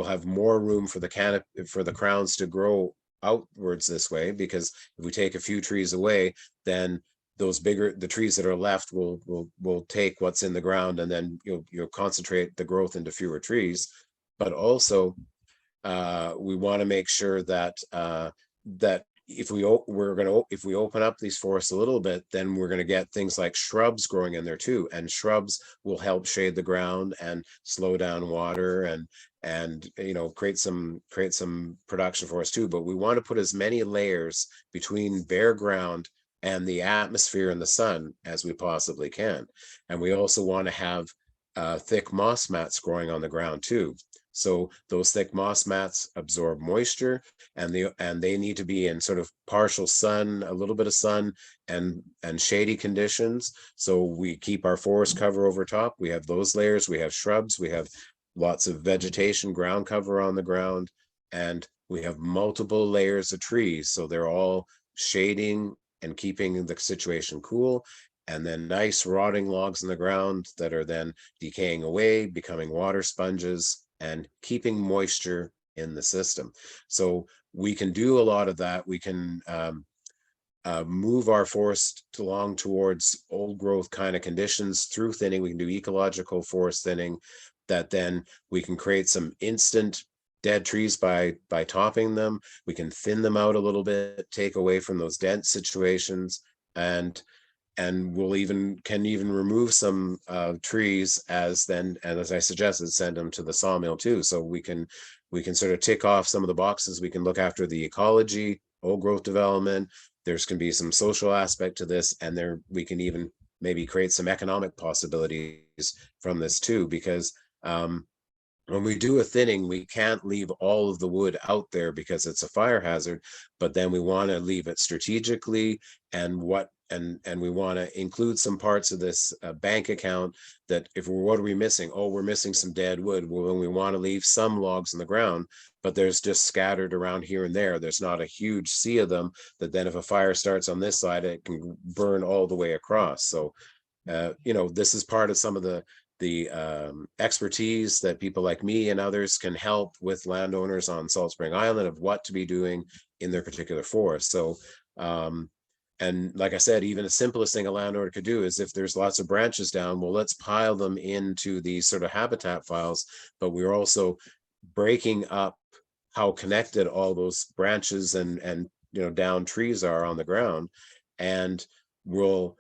have more room for the canopy, for the crowns to grow outwards this way. Because if we take a few trees away, then the trees that are left will take what's in the ground, and then you'll concentrate the growth into fewer trees. But also we want to make sure that if we open up these forests a little bit, then we're going to get things like shrubs growing in there too, and shrubs will help shade the ground and slow down water and create some production for us too. But we want to put as many layers between bare ground and the atmosphere and the sun as we possibly can. And we also want to have thick moss mats growing on the ground too. So those thick moss mats absorb moisture, and they need to be in sort of partial sun, a little bit of sun, and shady conditions. So we keep our forest cover over top. We have those layers. We have shrubs. We have lots of vegetation, ground cover on the ground, and we have multiple layers of trees. So they're all shading and keeping the situation cool. And then nice rotting logs in the ground that are then decaying away, becoming water sponges, and keeping moisture in the system. So we can do a lot of that. We can move our forest along towards old growth kind of conditions through thinning. We can do ecological forest thinning, that then we can create some instant dead trees by topping them. We can thin them out a little bit, take away from those dense situations, and we'll can even remove some trees and as I suggested, send them to the sawmill too. So we can sort of tick off some of the boxes. We can look after the ecology, old growth development. There's can be some social aspect to this, and we can even maybe create some economic possibilities from this too, because when we do a thinning, we can't leave all of the wood out there because it's a fire hazard, but then we want to leave it strategically, and we want to include some parts of this bank account that what are we missing? Oh, we're missing some dead wood. Well, we want to leave some logs in the ground, but there's just scattered around here and there. There's not a huge sea of them that then if a fire starts on this side, it can burn all the way across. So, this is part of some of the expertise that people like me and others can help with landowners on Salt Spring Island of what to be doing in their particular forest. So, and like I said, even the simplest thing a landowner could do is if there's lots of branches down, well, let's pile them into these sort of habitat files, but we're also breaking up how connected all those branches and down trees are on the ground. And we'll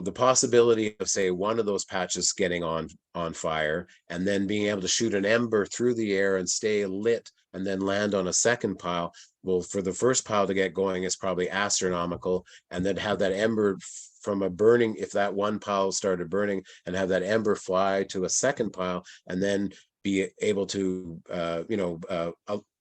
the possibility of, say, one of those patches getting on fire and then being able to shoot an ember through the air and stay lit and then land on a second pile. Well, for the first pile to get going is probably astronomical, and then have that ember from a burning, if that one pile started burning, and have that ember fly to a second pile and then be able to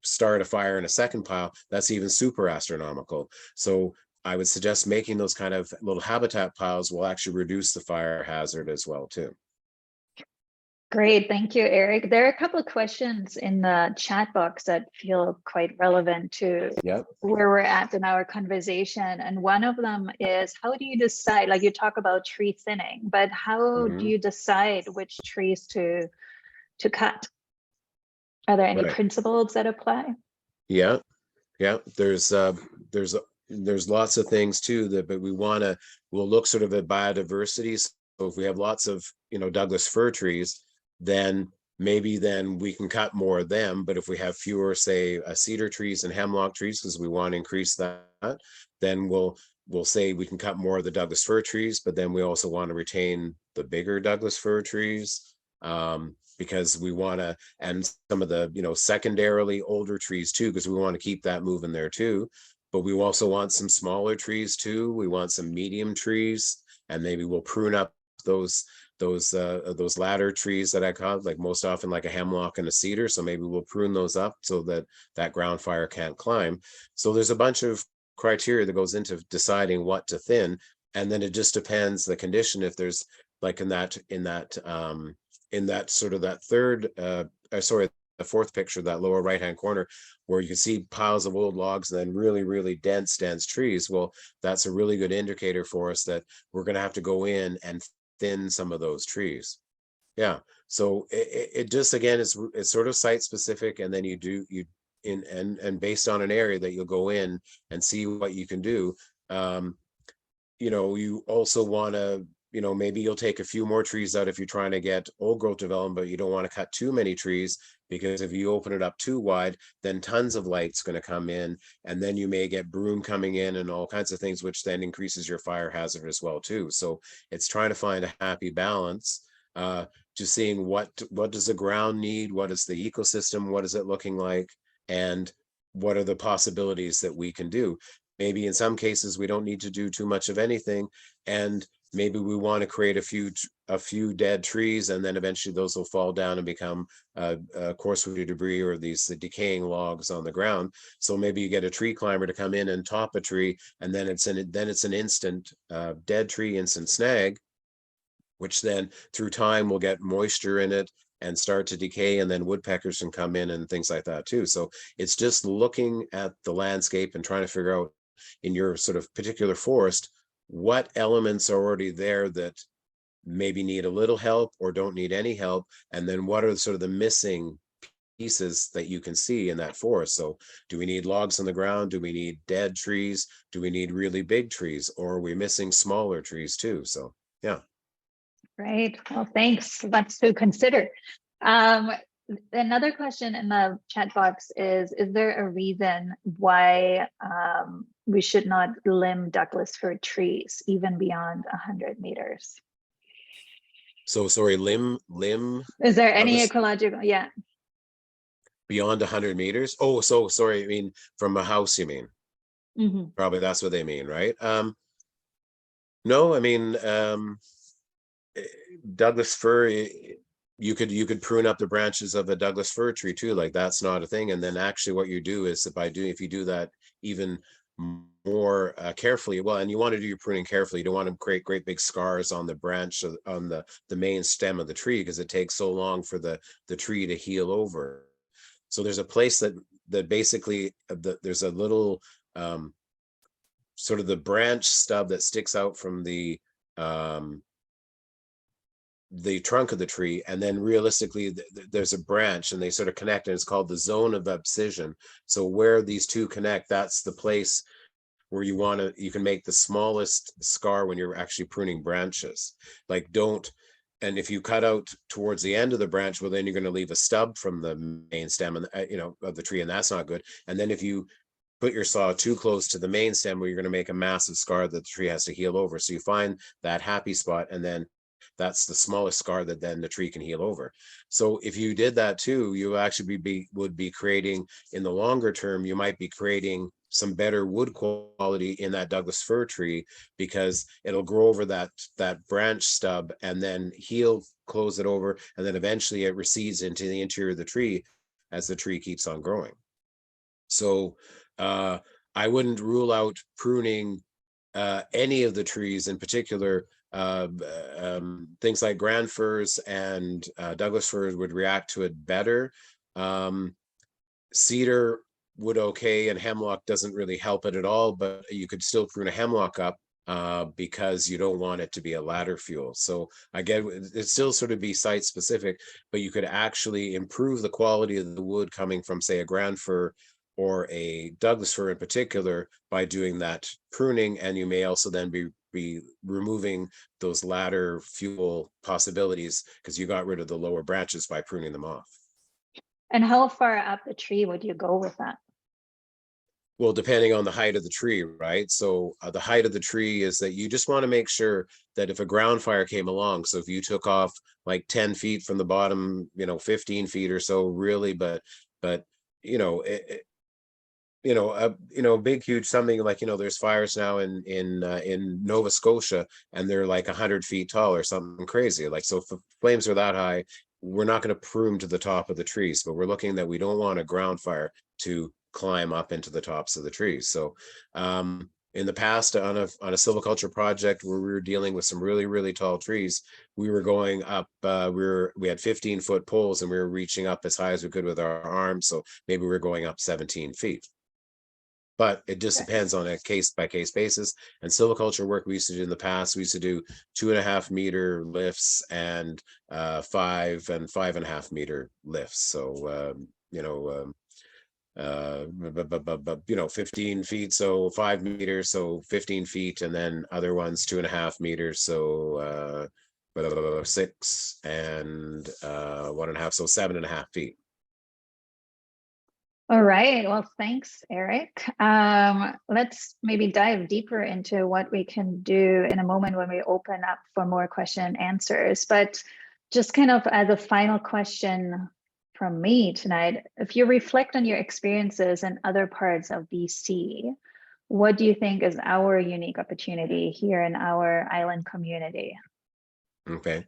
start a fire in a second pile, that's even super astronomical. So I would suggest making those kind of little habitat piles will actually reduce the fire hazard as well too. Great, thank you, Eric. There are a couple of questions in the chat box that feel quite relevant to Yep. where we're at in our conversation. And one of them is, how do you decide, like you talk about tree thinning, but how do you decide which trees to cut? Are there any Right. principles that apply? Yeah. There's lots of things too that, but we'll look sort of at biodiversity. So if we have lots of, Douglas fir trees, then maybe we can cut more of them. But if we have fewer, say, cedar trees and hemlock trees, because we want to increase that, then we'll say we can cut more of the Douglas fir trees, but then we also want to retain the bigger Douglas fir trees. Because we want to, and some of the, secondarily older trees too, because we want to keep that moving there too. But we also want some smaller trees too. We want some medium trees, and maybe we'll prune up those ladder trees that I call, like most often like a hemlock and a cedar. So maybe we'll prune those up so that ground fire can't climb. So there's a bunch of criteria that goes into deciding what to thin, and then it just depends the condition. If there's like in that sort of that third, the fourth picture, that lower right hand corner, where you can see piles of old logs and then really, really dense trees. Well, that's a really good indicator for us that we're going to have to go in and thin some of those trees. Yeah. So it just, again, it's sort of site specific, and then and based on an area that you'll go in and see what you can do. You also want to, maybe you'll take a few more trees out if you're trying to get old growth development, but you don't want to cut too many trees, because if you open it up too wide, then tons of light's going to come in, and then you may get broom coming in and all kinds of things, which then increases your fire hazard as well too. So it's trying to find a happy balance, just seeing what does the ground need, what is the ecosystem, what is it looking like, and what are the possibilities that we can do. Maybe in some cases we don't need to do too much of anything, and maybe we want to create a few dead trees, and then eventually those will fall down and become coarse woody debris, or these decaying logs on the ground. So maybe you get a tree climber to come in and top a tree, and then it's an instant dead tree, instant snag, which then through time will get moisture in it and start to decay, and then woodpeckers can come in and things like that too. So it's just looking at the landscape and trying to figure out in your sort of particular forest what elements are already there that maybe need a little help or don't need any help, and then what are sort of the missing pieces that you can see in that forest. So do we need logs on the ground? Do we need dead trees? Do we need really big trees, or are we missing smaller trees too? So yeah. Great. Well, thanks. Lots to consider. Another question in the chat box is there a reason why we should not limb Douglas fir trees even beyond 100 meters? So sorry, limb. Is there any Douglas, ecological? Yeah. beyond 100 meters? Oh, so sorry. I mean, from a house, you mean? Mm-hmm. Probably that's what they mean, right? No, I mean, Douglas fir, you could prune up the branches of a Douglas fir tree too. Like, that's not a thing. And then actually what you do is if you do that even more carefully, well, and you want to do your pruning carefully, you don't want to create great big scars on the branch, on the main stem of the tree, because it takes so long for the tree to heal over. So there's a place that basically there's a little sort of the branch stub that sticks out from the trunk of the tree, and then realistically there's a branch and they sort of connect, and it's called the zone of abscission. So where these two connect, that's the place where you can make the smallest scar when you're actually pruning branches. And if you cut out towards the end of the branch, well, then you're going to leave a stub from the main stem and of the tree, and that's not good. And then if you put your saw too close to the main stem, where you're going to make a massive scar that the tree has to heal over. So you find that happy spot, and then that's the smallest scar that then the tree can heal over. So if you did that too, you actually would be creating, in the longer term, you might be creating some better wood quality in that Douglas fir tree, because it'll grow over that branch stub and then heal, close it over, and then eventually it recedes into the interior of the tree as the tree keeps on growing. So I wouldn't rule out pruning any of the trees, in particular things like grand firs and Douglas firs would react to it better. Cedar would okay, and hemlock doesn't really help it at all, but you could still prune a hemlock up because you don't want it to be a ladder fuel. So again, it still sort of be site specific, but you could actually improve the quality of the wood coming from, say, a grand fir or a Douglas fir in particular by doing that pruning, and you may also then be removing those ladder fuel possibilities because you got rid of the lower branches by pruning them off. And how far up the tree would you go with that? Well, depending on the height of the tree, right? So the height of the tree is that you just want to make sure that if a ground fire came along, so if you took off like 10 feet from the bottom, 15 feet or so, really, but a big, huge something like, there's fires now in Nova Scotia, and they're like 100 feet tall or something crazy. Like, so if the flames are that high, we're not going to prune to the top of the trees, but we're looking that we don't want a ground fire to climb up into the tops of the trees. So in the past, on a silviculture project where we were dealing with some really, really tall trees, we were going up, we had 15-foot poles, and we were reaching up as high as we could with our arms. So maybe we were going up 17 feet. But it just depends on a case by case basis. And silviculture work we used to do in the past, we used to do 2.5 meter lifts and 5 and 5.5 meter lifts. So 15 feet, so 5 meters, so 15 feet, and then other ones 2.5 meters, so 6 and 1.5, so 7.5 feet. All right. Well, thanks, Eric. Let's maybe dive deeper into what we can do in a moment when we open up for more question and answers. But just kind of as a final question from me tonight, if you reflect on your experiences in other parts of BC, what do you think is our unique opportunity here in our island community? Okay.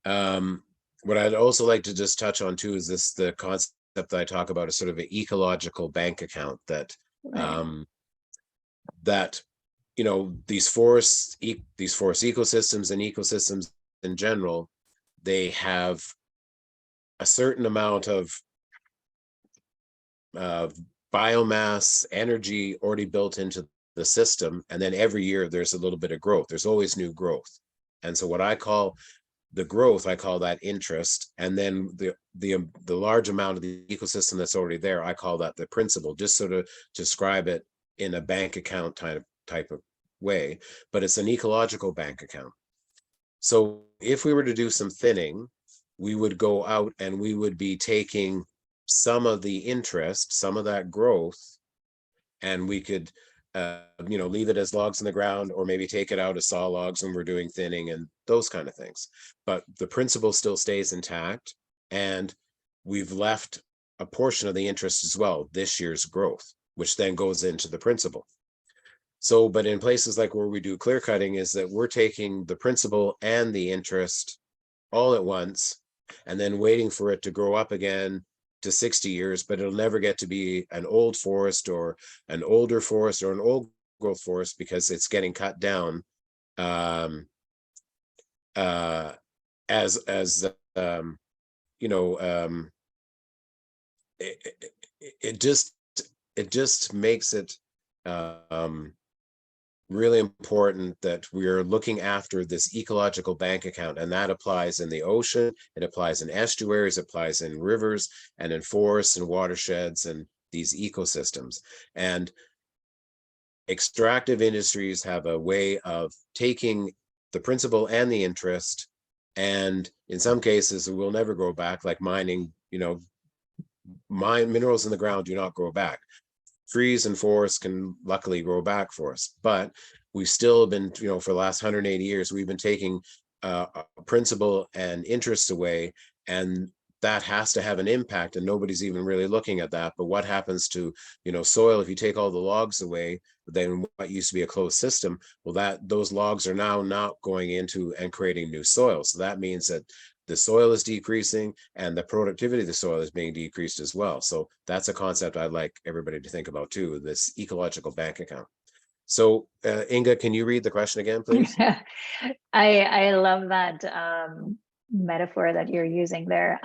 What I'd also like to just touch on too is the concept that I talk about is sort of an ecological bank account that these forest ecosystems and ecosystems in general, they have a certain amount of biomass energy already built into the system, and then every year there's a little bit of growth. There's always new growth. And so what I call the growth, I call that interest, and then the large amount of the ecosystem that's already there, I call that the principal, just sort of describe it in a bank account type of way, but it's an ecological bank account. So if we were to do some thinning, we would go out and we would be taking some of the interest, some of that growth, and we could leave it as logs in the ground, or maybe take it out as saw logs when we're doing thinning and those kind of things. But the principle still stays intact, and we've left a portion of the interest as well, this year's growth, which then goes into the principle. So, but in places like where we do clear cutting, is that we're taking the principle and the interest all at once, and then waiting for it to grow up again to 60 years, but it'll never get to be an old forest or an older forest or an old growth forest, because it's getting cut down it just makes it really important that we are looking after this ecological bank account, and that applies in the ocean, it applies in estuaries, it applies in rivers and in forests and watersheds and these ecosystems. And extractive industries have a way of taking the principle and the interest, and in some cases it will never grow back, like mining. Minerals in the ground do not grow back. Trees and forests can luckily grow back for us, but we've still been, for the last 180 years, we've been taking principle and interest away, and that has to have an impact, and nobody's even really looking at that. But what happens to, soil if you take all the logs away, then what used to be a closed system, well, those logs are now not going into and creating new soil. So that means that the soil is decreasing and the productivity of the soil is being decreased as well. So that's a concept I'd like everybody to think about too, this ecological bank account. So Inga, can you read the question again, please? I love that metaphor that you're using there.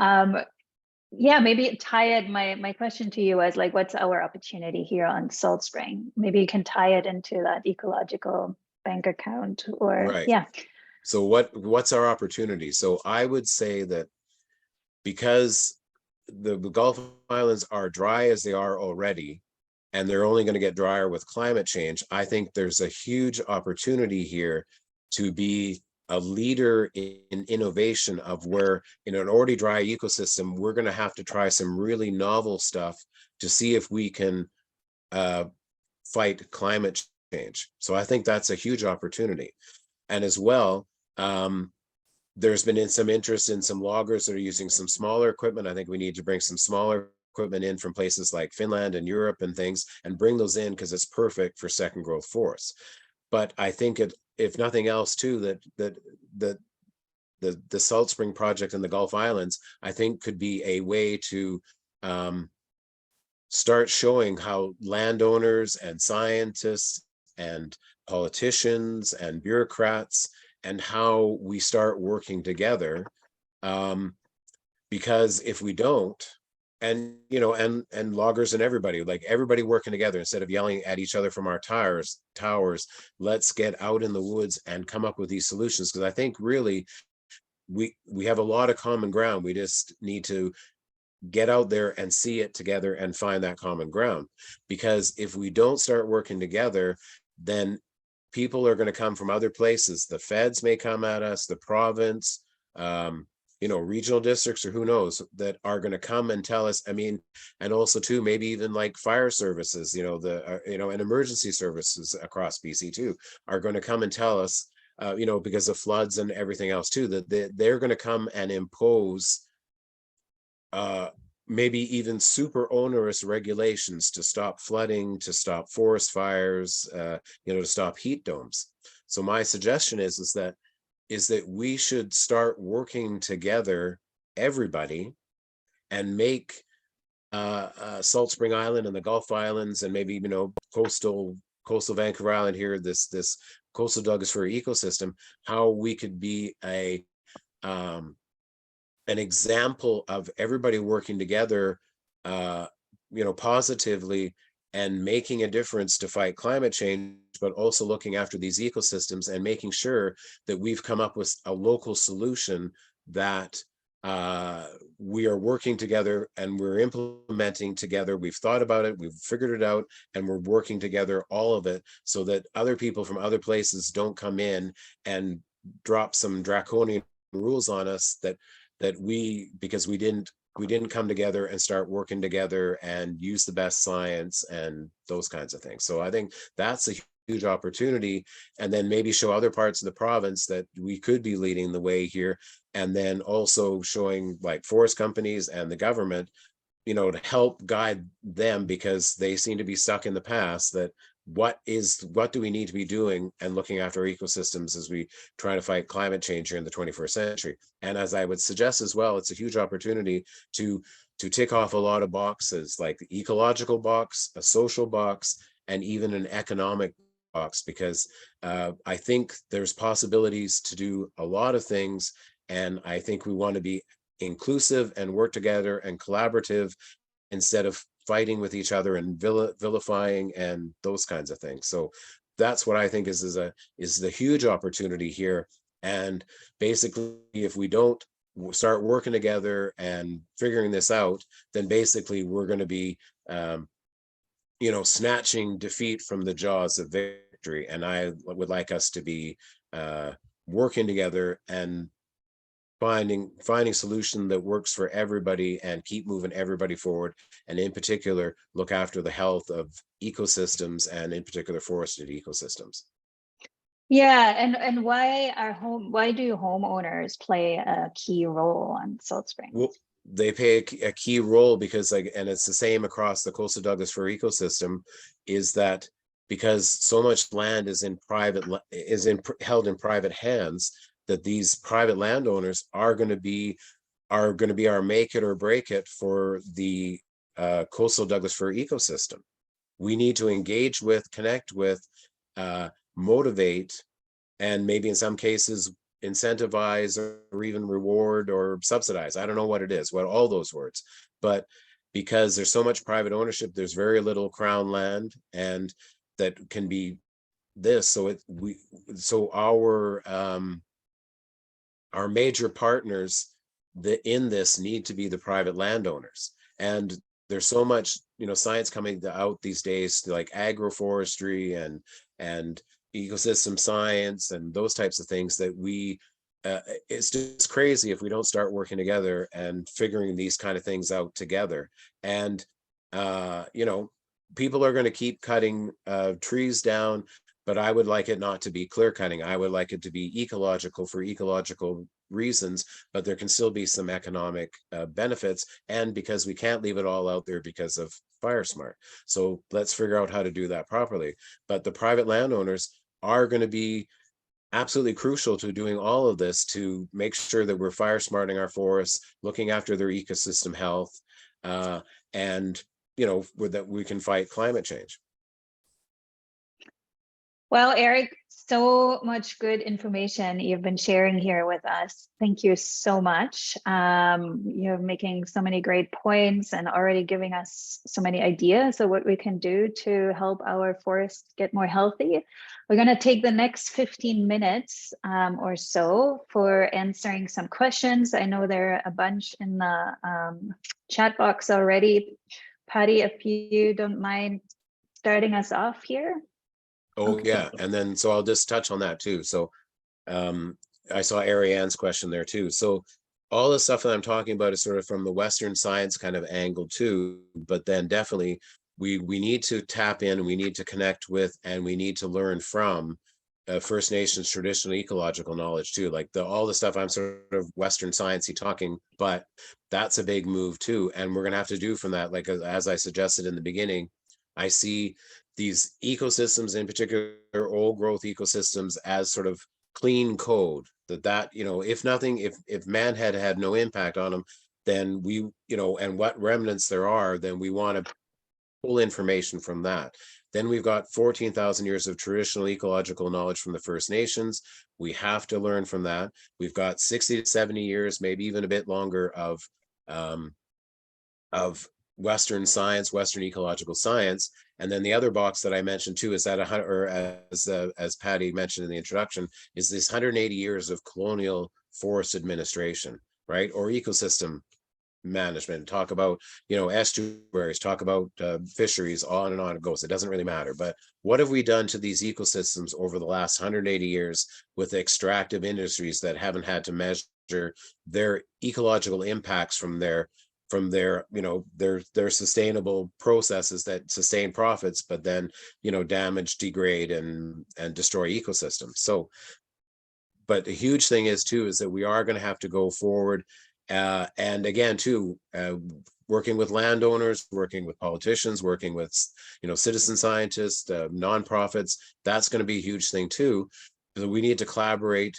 Yeah, maybe tie it. My question to you was like, what's our opportunity here on Salt Spring? Maybe you can tie it into that ecological bank account, or Right. yeah. So what's our opportunity? So I would say that because the Gulf Islands are dry as they are already, and they're only going to get drier with climate change, I think there's a huge opportunity here to be a leader in innovation of where in an already dry ecosystem, we're going to have to try some really novel stuff to see if we can fight climate change. So I think that's a huge opportunity. And as well, there's been some interest in some loggers that are using some smaller equipment. I think we need to bring some smaller equipment in from places like Finland and Europe and things, and bring those in because it's perfect for second growth forests. But I think it, if nothing else too, that the Salt Spring project in the Gulf Islands, I think could be a way to start showing how landowners and scientists and politicians and bureaucrats and how we start working together. Because if we don't, and you know, and loggers and everybody, like everybody working together instead of yelling at each other from our towers, let's get out in the woods and come up with these solutions. Because I think really we have a lot of common ground. We just need to get out there and see it together and find that common ground. Because if we don't start working together, then people are going to come from other places. The feds may come at us, the province, you know, regional districts, or who knows, that are going to come and tell us. I mean, and also too, maybe even like fire services, you know, you know, and emergency services across BC too, are going to come and tell us, you know, because of floods and everything else too, that they're going to come and impose maybe even super onerous regulations to stop flooding, to stop forest fires, you know, to stop heat domes. So my suggestion is that we should start working together, everybody, and make Salt Spring Island and the Gulf Islands, and maybe, you know, coastal Vancouver Island here, this coastal Douglas Fir ecosystem, how we could be an example of everybody working together, you know, positively, and making a difference to fight climate change, but also looking after these ecosystems and making sure that we've come up with a local solution that we are working together and we're implementing together. We've thought about it, we've figured it out, and we're working together, all of it, so that other people from other places don't come in and drop some draconian rules on us that because we didn't come together and start working together and use the best science and those kinds of things. So I think that's a huge opportunity, and then maybe show other parts of the province that we could be leading the way here, and then also showing like forest companies and the government, you know, to help guide them, because they seem to be stuck in the past, that what do we need to be doing and looking after our ecosystems as we try to fight climate change here in the 21st century. And as I would suggest as well, it's a huge opportunity to tick off a lot of boxes, like the ecological box, a social box, and even an economic box, because I think there's possibilities to do a lot of things, and I think we want to be inclusive and work together and collaborative instead of fighting with each other and vilifying and those kinds of things. So that's what I think is the huge opportunity here. And basically, if we don't start working together and figuring this out, then basically we're going to be you know, snatching defeat from the jaws of victory. And I would like us to be working together and finding a solution that works for everybody and keep moving everybody forward, and in particular look after the health of ecosystems, and in particular forested ecosystems. Yeah, and why do homeowners play a key role on Salt Spring? Well, they play a key role because, like, and it's the same across the coastal Douglas Fir ecosystem, is that because so much land is held in private hands, that these private landowners are going to be our make it or break it for the coastal Douglas Fir ecosystem. We need to engage with, connect with, motivate, and maybe in some cases incentivize or even reward or subsidize. I don't know what it is, what all those words, but because there's so much private ownership, there's very little crown land, and that can be this. So our major partners in this need to be the private landowners. And there's so much, science coming out these days, like agroforestry and ecosystem science and those types of things, that it's just crazy if we don't start working together and figuring these kind of things out together. And people are going to keep cutting trees down, but I would like it not to be clear cutting. I would like it to be ecological for ecological reasons, but there can still be some economic benefits, and because we can't leave it all out there because of fire smart. So let's figure out how to do that properly. But the private landowners are going to be absolutely crucial to doing all of this, to make sure that we're fire smarting our forests, looking after their ecosystem health, and that we can fight climate change. Well, Erik, so much good information you've been sharing here with us. Thank you so much. You're making so many great points and already giving us so many ideas of what we can do to help our forests get more healthy. We're going to take the next 15 minutes or so for answering some questions. I know there are a bunch in the chat box already. Patty, if you don't mind starting us off here. Oh, yeah. And then, so I'll just touch on that too. So I saw Ariane's question there too. So all the stuff that I'm talking about is sort of from the Western science kind of angle too, but then definitely we need to tap in, we need to connect with, and we need to learn from First Nations traditional ecological knowledge too. Like all the stuff I'm sort of Western sciencey talking, but that's a big move too. And we're going to have to do from that, like as I suggested in the beginning, I see these ecosystems, in particular old growth ecosystems, as sort of clean code, that if nothing, if man had no impact on them, then we, and what remnants there are, then we want to pull information from that. Then we've got 14,000 years of traditional ecological knowledge from the First Nations. We have to learn from that. We've got 60 to 70 years, maybe even a bit longer, of Western science, Western ecological science. And then the other box that I mentioned too is that as Patty mentioned in the introduction, is this 180 years of colonial forest administration, right? Or ecosystem management. Talk about, estuaries, talk about fisheries, on and on it goes. It doesn't really matter. But what have we done to these ecosystems over the last 180 years with extractive industries that haven't had to measure their ecological impacts from their sustainable processes that sustain profits, but then damage, degrade, and destroy ecosystems. So, but the huge thing is that we are going to have to go forward, and again too, working with landowners, working with politicians, working with citizen scientists, nonprofits. That's going to be a huge thing too. So we need to collaborate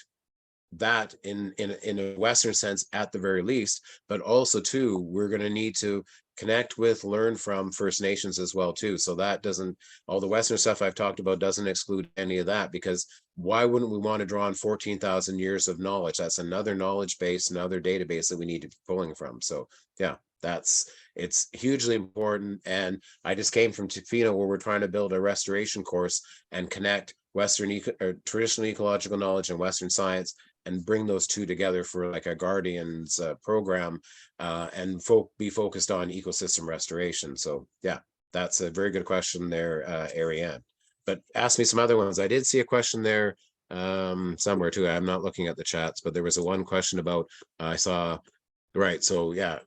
that in a Western sense at the very least, but also too, we're going to need to connect with, learn from First Nations as well too. So that doesn't, all the Western stuff I've talked about doesn't exclude any of that, because why wouldn't we want to draw on 14,000 years of knowledge? That's another knowledge base, another database that we need to be pulling from. So yeah, it's hugely important. And I just came from Tofino, where we're trying to build a restoration course and connect Western traditional ecological knowledge and Western science, and bring those two together for like a Guardians program, and be focused on ecosystem restoration. So yeah, that's a very good question there, Ariane. But ask me some other ones. I did see a question there somewhere too. I'm not looking at the chats, but there was one question about, I saw, right, so yeah,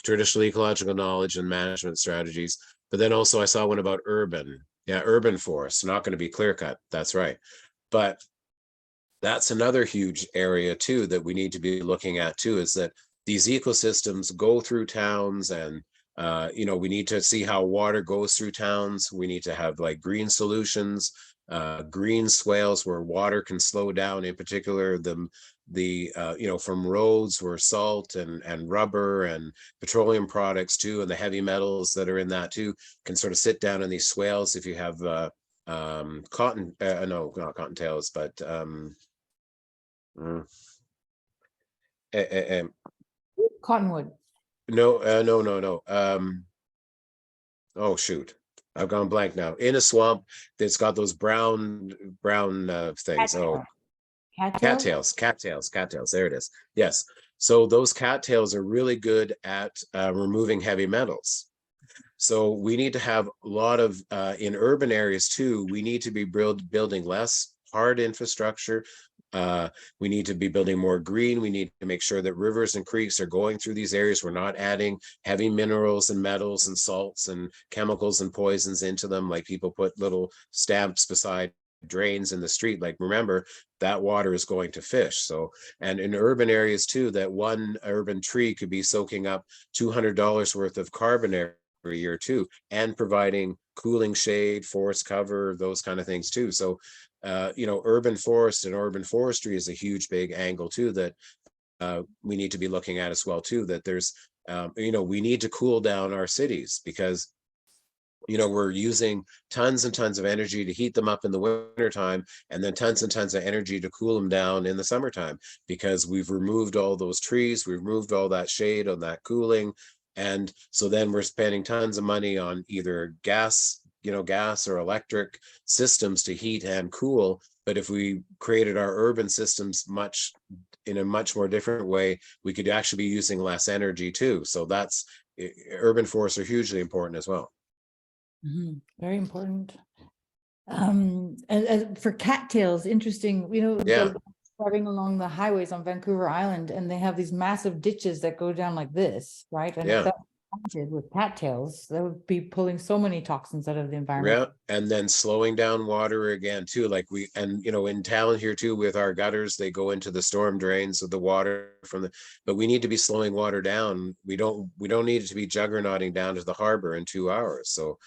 traditional ecological knowledge and management strategies. But then also I saw one about urban forests, not going to be clear cut. That's right. But that's another huge area too that we need to be looking at too, is that these ecosystems go through towns, and we need to see how water goes through towns. We need to have like green solutions, green swales where water can slow down, in particular from roads where salt and rubber and petroleum products too, and the heavy metals that are in that too, can sort of sit down in these swales if you have cotton, no, not cottontails, but Cottonwood. no. Oh shoot, I've gone blank now. In a swamp that's got those brown things. Oh, cattails. There it is. Yes. So those cattails are really good at removing heavy metals. So we need to have a lot of, in urban areas too, we need to be building less hard infrastructure. We need to be building more green. We need to make sure that rivers and creeks are going through these areas. We're not adding heavy minerals and metals and salts and chemicals and poisons into them. Like people put little stamps beside drains in the street. Like, remember, that water is going to fish. So, and in urban areas too, that one urban tree could be soaking up $200 worth of carbon every year too, and providing cooling shade, forest cover, those kind of things too. So urban forest and urban forestry is a huge big angle too that we need to be looking at as well too, that there's we need to cool down our cities because we're using tons and tons of energy to heat them up in the wintertime, and then tons and tons of energy to cool them down in the summertime because we've removed all those trees, we've removed all that shade, on that cooling. And so then we're spending tons of money on either gas or electric systems to heat and cool. But if we created our urban systems in a much more different way, we could actually be using less energy too. So that's, urban forests are hugely important as well. Very important. And for cattails, interesting, Yeah. driving along the highways on Vancouver Island, and they have these massive ditches that go down like this, right? And Yeah. if that planted with cattails, that would be pulling so many toxins out of the environment. Yeah, and then slowing down water again too, like in town here too, with our gutters, they go into the storm drains of the water but we need to be slowing water down. We don't need it to be juggernauting down to the harbor in 2 hours. So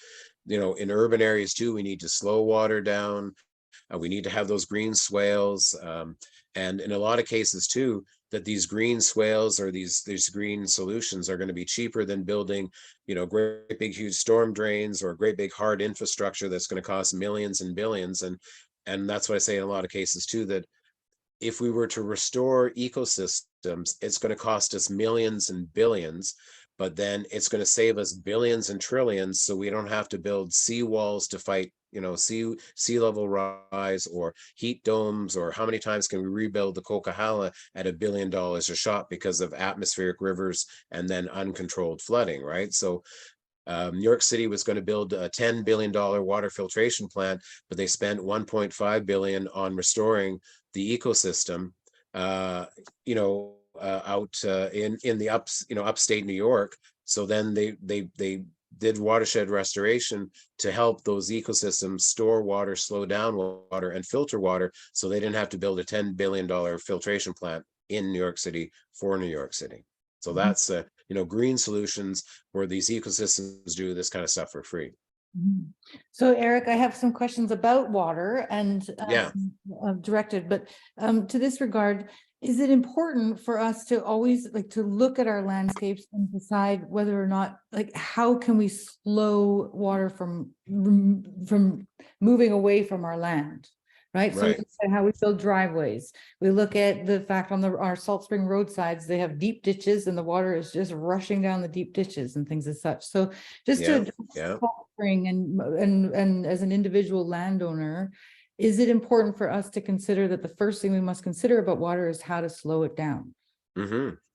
in urban areas too, we need to slow water down. We need to have those green swales, and in a lot of cases too, that these green swales or these green solutions are going to be cheaper than building, great big huge storm drains or great big hard infrastructure that's going to cost millions and billions. And that's what I say in a lot of cases too, that if we were to restore ecosystems, it's going to cost us millions and billions, but then it's going to save us billions and trillions, so we don't have to build seawalls to fight sea level rise or heat domes, or how many times can we rebuild the Coquihalla at $1 billion a shot because of atmospheric rivers and then uncontrolled flooding, right? So New York City was going to build a $10 billion water filtration plant, but they spent $1.5 billion on restoring the ecosystem out in the upstate New York. So then they did watershed restoration to help those ecosystems store water, slow down water, and filter water, so they didn't have to build a $10 billion filtration plant in New York City for New York City. So that's green solutions where these ecosystems do this kind of stuff for free. So Eric, I have some questions about water and directed, but to this regard, is it important for us to always to look at our landscapes and decide whether or not, how can we slow water from moving away from our land? Right. So we look at how we build driveways. We look at the fact on our Salt Spring roadsides, they have deep ditches and the water is just rushing down the deep ditches and things as such. So just to Salt Spring and as an individual landowner, is it important for us to consider that the first thing we must consider about water is how to slow it down?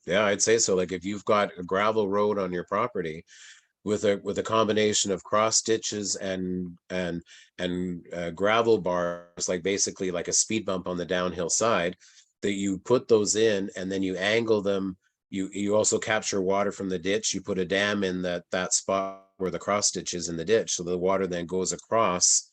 Yeah, I'd say so. Like if you've got a gravel road on your property with a combination of cross ditches and gravel bars, like basically like a speed bump on the downhill side, that you put those in and then you angle them. You also capture water from the ditch. You put a dam in that spot where the cross ditch is in the ditch, so the water then goes across.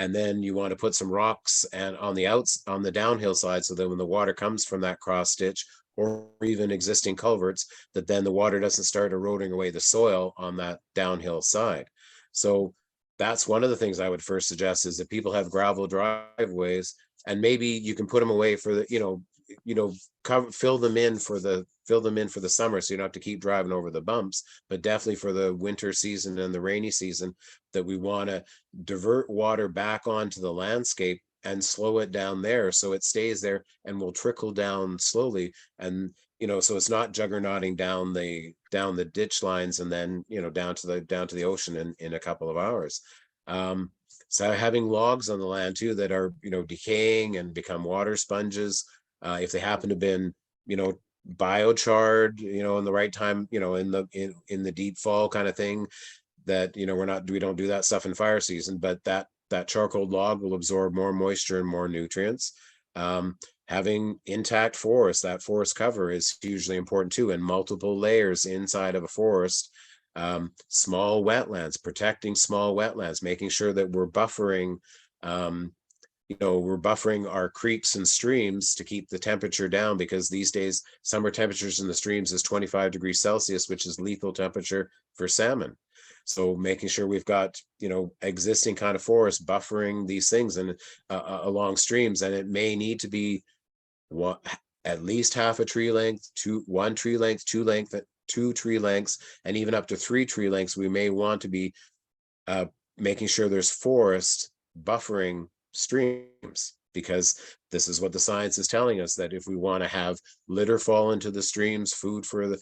And then you want to put some rocks and on the downhill side, so that when the water comes from that cross ditch or even existing culverts, that then the water doesn't start eroding away the soil on that downhill side. So that's one of the things I would first suggest, is that people have gravel driveways, and maybe you can put them away for fill them in for the summer, so you don't have to keep driving over the bumps, but definitely for the winter season and the rainy season, that we want to divert water back onto the landscape and slow it down there so it stays there and will trickle down slowly. And so it's not juggernauting down the ditch lines and then down to the ocean in a couple of hours. So having logs on the land too that are decaying and become water sponges, if they happen to have been biochard in the right time, in the deep fall kind of thing, that we don't do that stuff in fire season, but that charcoal log will absorb more moisture and more nutrients. Having intact forest, that forest cover is hugely important too, and multiple layers inside of a forest. Small wetlands, protecting small wetlands, making sure that we're buffering our creeks and streams to keep the temperature down, because these days summer temperatures in the streams is 25 degrees Celsius, which is lethal temperature for salmon. So making sure we've got existing kind of forest buffering these things and along streams, and it may need to be at least half a tree length, one tree length, two tree lengths, and even up to 3 tree lengths. We may want to be making sure there's forest buffering streams, because this is what the science is telling us, that if we want to have litter fall into the streams, food for the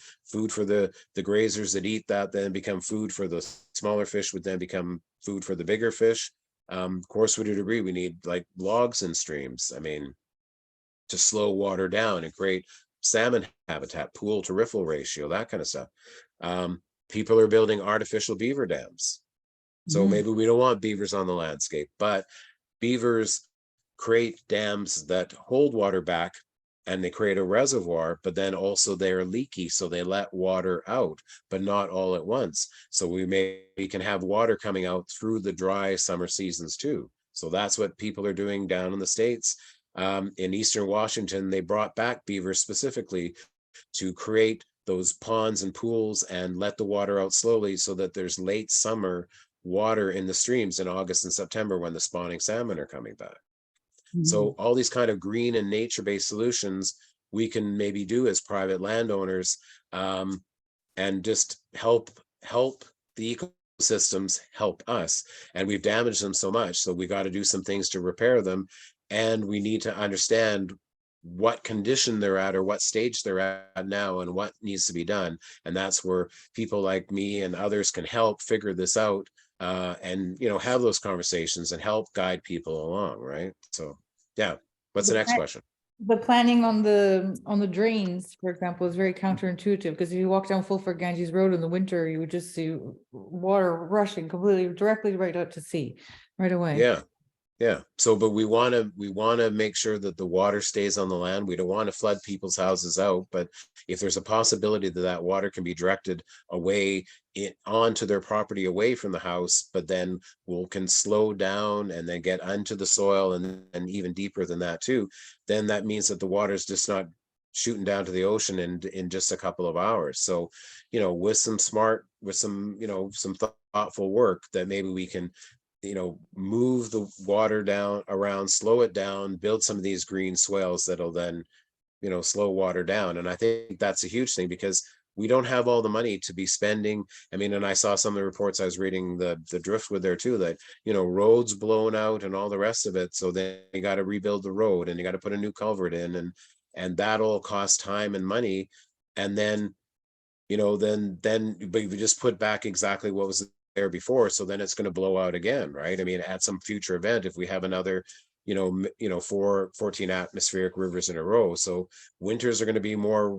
grazers that eat that, then become food for the smaller fish, would then become food for the bigger fish. Of course, would agree we need like logs in streams, to slow water down and create salmon habitat, pool to riffle ratio, that kind of stuff. People are building artificial beaver dams. So maybe we don't want beavers on the landscape, but beavers create dams that hold water back and they create a reservoir, but then also they're leaky, so they let water out, but not all at once. So we can have water coming out through the dry summer seasons too. So that's what people are doing down in the States. In Eastern Washington, they brought back beavers specifically to create those ponds and pools and let the water out slowly, so that there's late summer water in the streams in August and September when the spawning salmon are coming back. So all these kind of green and nature-based solutions we can maybe do as private landowners, and just help the ecosystems help us. And we've damaged them so much, so we got to do some things to repair them. And we need to understand what condition they're at or what stage they're at now and what needs to be done. And that's where people like me and others can help figure this out, and have those conversations and help guide people along, right? So yeah, what's the next question? The planning on the drains, for example, is very counterintuitive, because if you walk down Fulford Ganges Road in the winter, you would just see water rushing completely directly right out to sea right away. Yeah. So, but we want to make sure that the water stays on the land. We don't want to flood people's houses out, but if there's a possibility that water can be directed away onto their property, away from the house, but then can slow down and then get onto the soil and even deeper than that too, then that means that the water is just not shooting down to the ocean in just a couple of hours. So, with some thoughtful work, that maybe we can move the water down around, slow it down, build some of these green swales that'll then slow water down. And I think that's a huge thing, because we don't have all the money to be spending. And I saw some of the reports I was reading, the driftwood there too, that roads blown out and all the rest of it, so then you got to rebuild the road and you got to put a new culvert in, and that all costs time and money. And then but you just put back exactly what was there before, so then it's going to blow out again, right? At some future event, if we have another 14 atmospheric rivers in a row, so winters are going to be more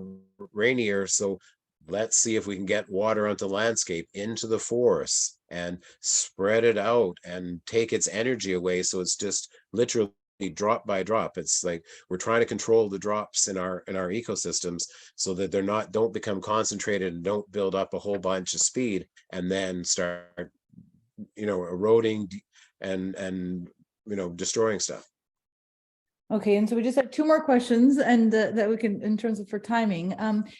rainier. So let's see if we can get water onto the landscape, into the forests, and spread it out and take its energy away, so it's just literally drop by drop. It's like we're trying to control the drops in our ecosystems, so that don't become concentrated and don't build up a whole bunch of speed and then start eroding and destroying stuff. Okay, and so we just have 2 more questions, and that we can, in terms of for timing.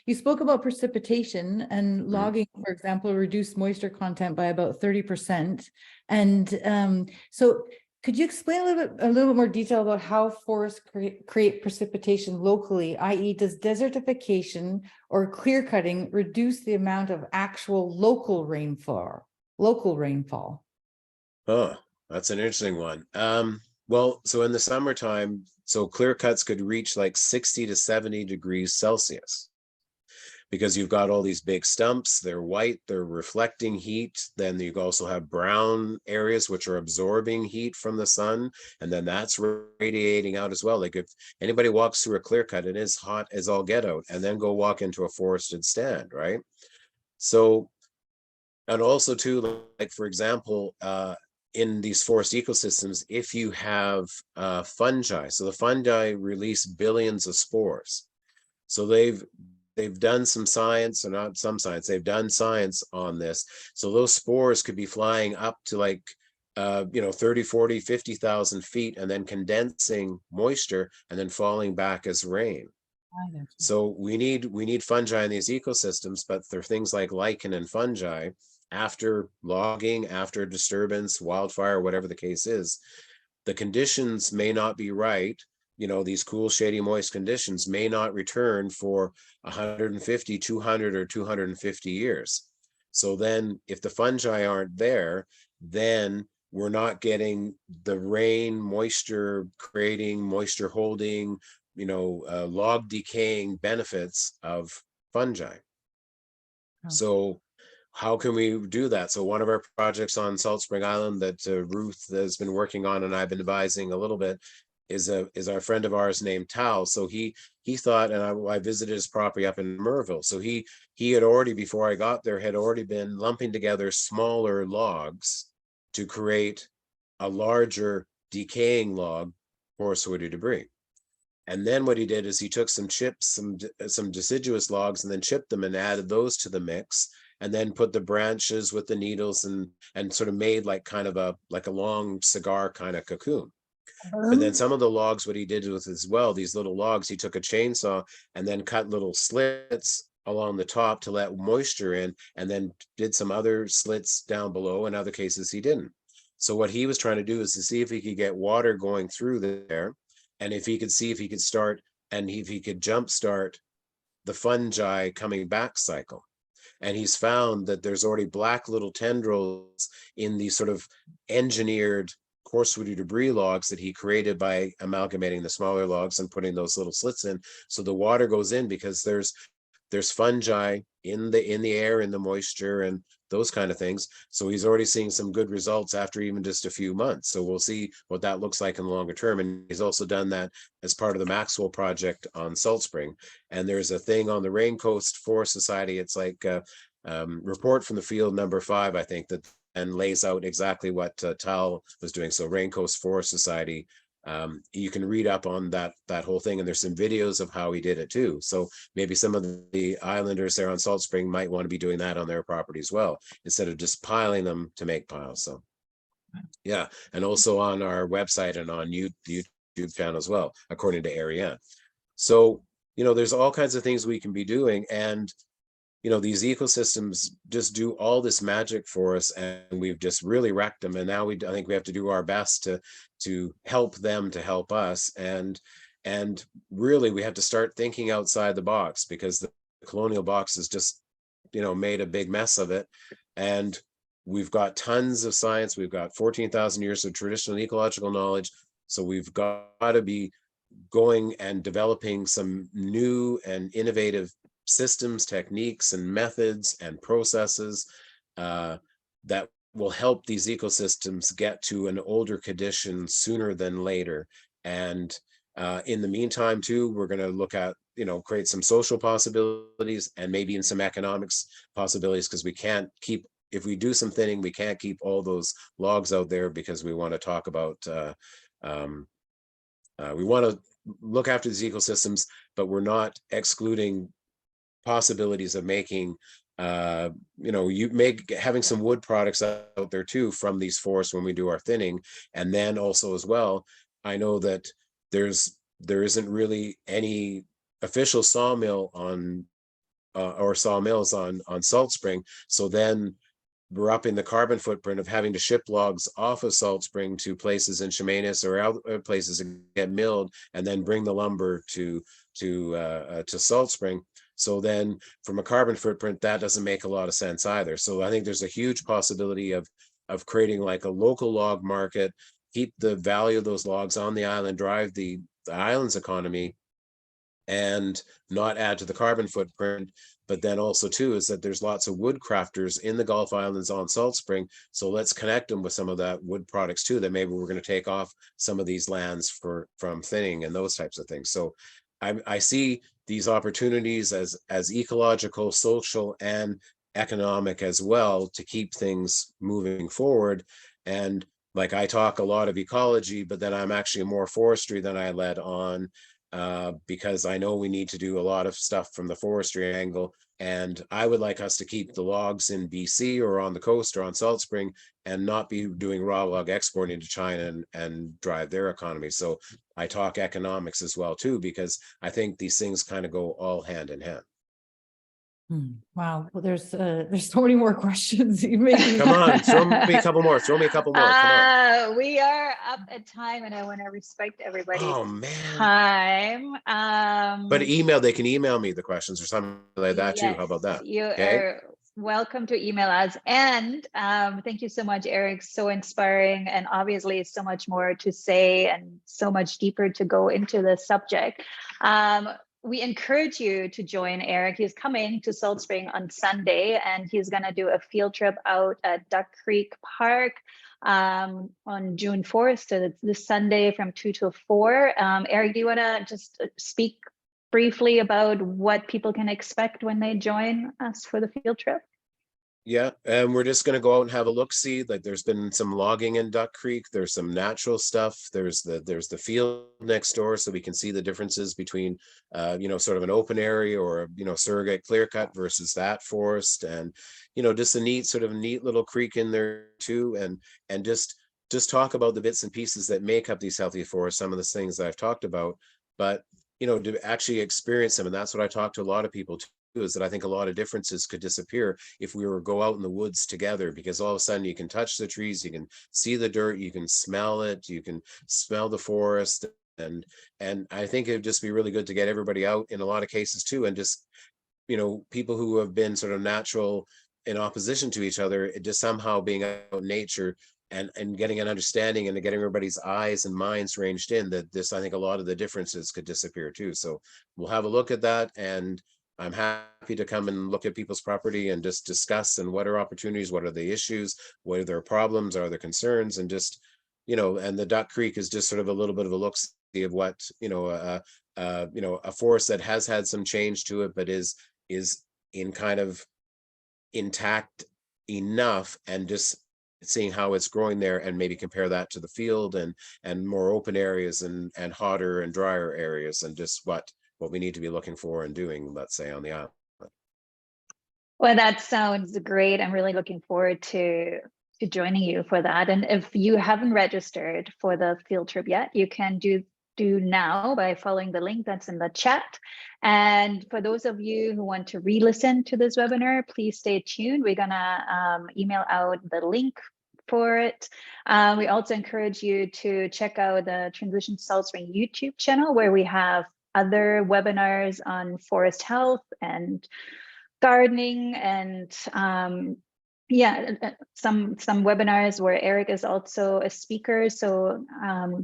You spoke about precipitation and logging, for example, reduced moisture content by about 30%. And so Could you explain a little bit more detail about how forests create precipitation locally, i.e. does desertification or clear cutting reduce the amount of actual local rainfall? Oh, that's an interesting one. Well, so in the summertime, so clear cuts could reach like 60 to 70 degrees Celsius because you've got all these big stumps. They're white, they're reflecting heat. Then you also have brown areas which are absorbing heat from the sun, and then that's radiating out as well. Like if anybody walks through a clear cut, it is hot as all get out, and then go walk into a forested stand, right? So, and also too, like for example, in these forest ecosystems, if you have fungi, so the fungi release billions of spores. So they've done some science, or not some science, they've done science on this. So those spores could be flying up to like 30, 40, 50,000 feet and then condensing moisture and then falling back as rain. So we need fungi in these ecosystems, but there are things like lichen and fungi after logging, after disturbance, wildfire, whatever the case is. The conditions may not be right. These cool, shady, moist conditions may not return for 150, 200, or 250 years. So then if the fungi aren't there, then we're not getting the rain, moisture creating, moisture holding, log decaying benefits of fungi. Oh. So how can we do that? So one of our projects on Salt Spring Island that Ruth has been working on and I've been advising a little bit is our friend of ours named Tal. So he thought, and I visited his property up in Merville. So he had already, before I got there, had already been lumping together smaller logs to create a larger decaying log forest woody debris. And then what he did is he took some chips, some deciduous logs, and then chipped them and added those to the mix, and then put the branches with the needles and sort of made like kind of a long cigar kind of cocoon. But then some of the logs, what he did with as well, these little logs, he took a chainsaw and then cut little slits along the top to let moisture in, and then did some other slits down below. In other cases, he didn't. So what he was trying to do is to see if he could get water going through there, and if he could see if he could start, and if he could jumpstart the fungi coming back cycle. And he's found that there's already black little tendrils in these sort of engineered coarse woody debris logs that he created by amalgamating the smaller logs and putting those little slits in. So the water goes in because there's fungi in the air, in the moisture, and those kind of things. So he's already seeing some good results after even just a few months. So we'll see what that looks like in the longer term. And he's also done that as part of the Maxwell project on Salt Spring. And there's a thing on the Rain Coast Forest Society. It's like report from the field number 5, I think, that and lays out exactly what Tal was doing. So Rain Coast Forest Society, you can read up on that whole thing, and there's some videos of how he did it too. So maybe some of the islanders there on Salt Spring might want to be doing that on their property as well, instead of just piling them to make piles. So yeah, and also on our website and on the YouTube channel as well, according to Ariane. So there's all kinds of things we can be doing, and these ecosystems just do all this magic for us, and we've just really wrecked them. And now I think we have to do our best to help them to help us. And really we have to start thinking outside the box, because the colonial box has just, made a big mess of it. And we've got tons of science. We've got 14,000 years of traditional ecological knowledge. So we've got to be going and developing some new and innovative systems, techniques, and methods and processes that will help these ecosystems get to an older condition sooner than later. And in the meantime too, we're going to look at, create some social possibilities and maybe in some economics possibilities, because we can't keep, if we do some thinning, we can't keep all those logs out there, because we want to talk about we want to look after these ecosystems, but we're not excluding possibilities of making having some wood products out there too from these forests when we do our thinning. And then also as well, I know that there isn't really any official sawmill on or sawmills on Salt Spring. So then we're upping the carbon footprint of having to ship logs off of Salt Spring to places in Chemainus or other places to get milled, and then bring the lumber to Salt Spring. So then from a carbon footprint, that doesn't make a lot of sense either. So I think there's a huge possibility of creating like a local log market, keep the value of those logs on the island, drive the island's economy, and not add to the carbon footprint. But then also too is that there's lots of wood crafters in the Gulf Islands on Salt Spring. So let's connect them with some of that wood products too, that maybe we're going to take off some of these lands from thinning and those types of things. So I see these opportunities as ecological, social, and economic as well, to keep things moving forward. And like, I talk a lot of ecology, but then I'm actually more forestry than I led on, because I know we need to do a lot of stuff from the forestry angle. And I would like us to keep the logs in BC or on the coast or on Salt Spring, and not be doing raw log exporting to China and drive their economy. So I talk economics as well too, because I think these things kind of go all hand in hand. Wow. Well, there's so many more questions. You may Come on, throw me a couple more. Throw me a couple more. Come on. We are up at time, and I want to respect everybody's Oh man. time. But they can email me the questions or something like that too. How about that? You Okay. are welcome to email us. And thank you so much, Erik. So inspiring, and obviously so much more to say and so much deeper to go into the subject. We encourage you to join Erik. He's coming to Salt Spring on Sunday, and he's going to do a field trip out at Duck Creek Park on June 4th. So it's this Sunday from 2 to 4. Erik, do you want to just speak briefly about what people can expect when they join us for the field trip? Yeah, and we're just going to go out and have a look-see. Like, there's been some logging in Duck Creek. There's some natural stuff. There's the field next door, so we can see the differences between, sort of an open area or, surrogate clear cut versus that forest, and, just a neat little creek in there too, and just talk about the bits and pieces that make up these healthy forests. Some of the things that I've talked about, but to actually experience them, and that's what I talk to a lot of people too. Is that I think a lot of differences could disappear if we were to go out in the woods together, because all of a sudden you can touch the trees, you can see the dirt, you can smell it, you can smell the forest, and I think it'd just be really good to get everybody out in a lot of cases too, and just people who have been sort of natural in opposition to each other, it just somehow being out in nature and getting an understanding and getting everybody's eyes and minds ranged in, that this, I think a lot of the differences could disappear too. So we'll have a look at that, and I'm happy to come and look at people's property and just discuss, and what are opportunities, what are the issues, what are their problems, are there concerns, and just, and the Duck Creek is just sort of a little bit of a look-see of what, a forest that has had some change to it, but is in kind of intact enough, and just seeing how it's growing there, and maybe compare that to the field and more open areas and hotter and drier areas, and just what we need to be looking for and doing, let's say, on the island. Well, that sounds great. I'm really looking forward to joining you for that. And if you haven't registered for the field trip yet, you can do now by following the link that's in the chat. And for those of you who want to re-listen to this webinar, please stay tuned. We're gonna email out the link for it. We also encourage you to check out the Transition Salt Spring YouTube channel, where we have other webinars on forest health and gardening, and some webinars where Erik is also a speaker. So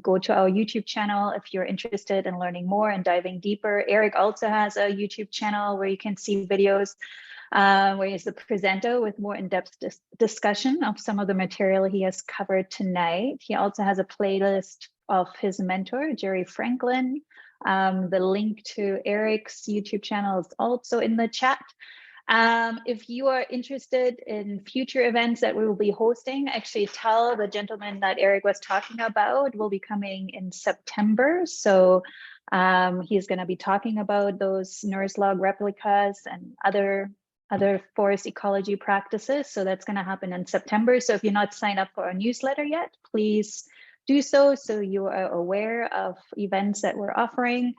go to our YouTube channel if you're interested in learning more and diving deeper. Erik also has a YouTube channel where you can see videos where he's the presenter with more in-depth discussion of some of the material he has covered tonight. He also has a playlist of his mentor, Jerry Franklin. The link to Erik's YouTube channel is also in the chat. If you are interested in future events that we will be hosting, actually tell the gentleman that Erik was talking about will be coming in September. So he's going to be talking about those nurse log replicas and other forest ecology practices. So that's going to happen in September. So if you're not signed up for our newsletter yet, please do so you are aware of events that we're offering.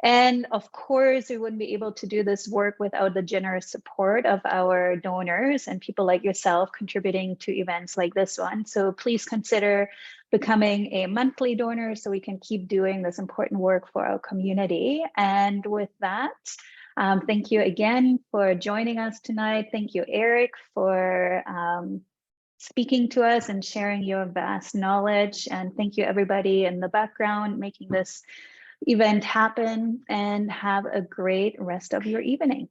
And of course, we wouldn't be able to do this work without the generous support of our donors and people like yourself contributing to events like this one. So please consider becoming a monthly donor so we can keep doing this important work for our community. And with that, thank you again for joining us tonight. Thank you, Erik, for speaking to us and sharing your vast knowledge. And thank you, everybody in the background making this event happen, and have a great rest of your evening.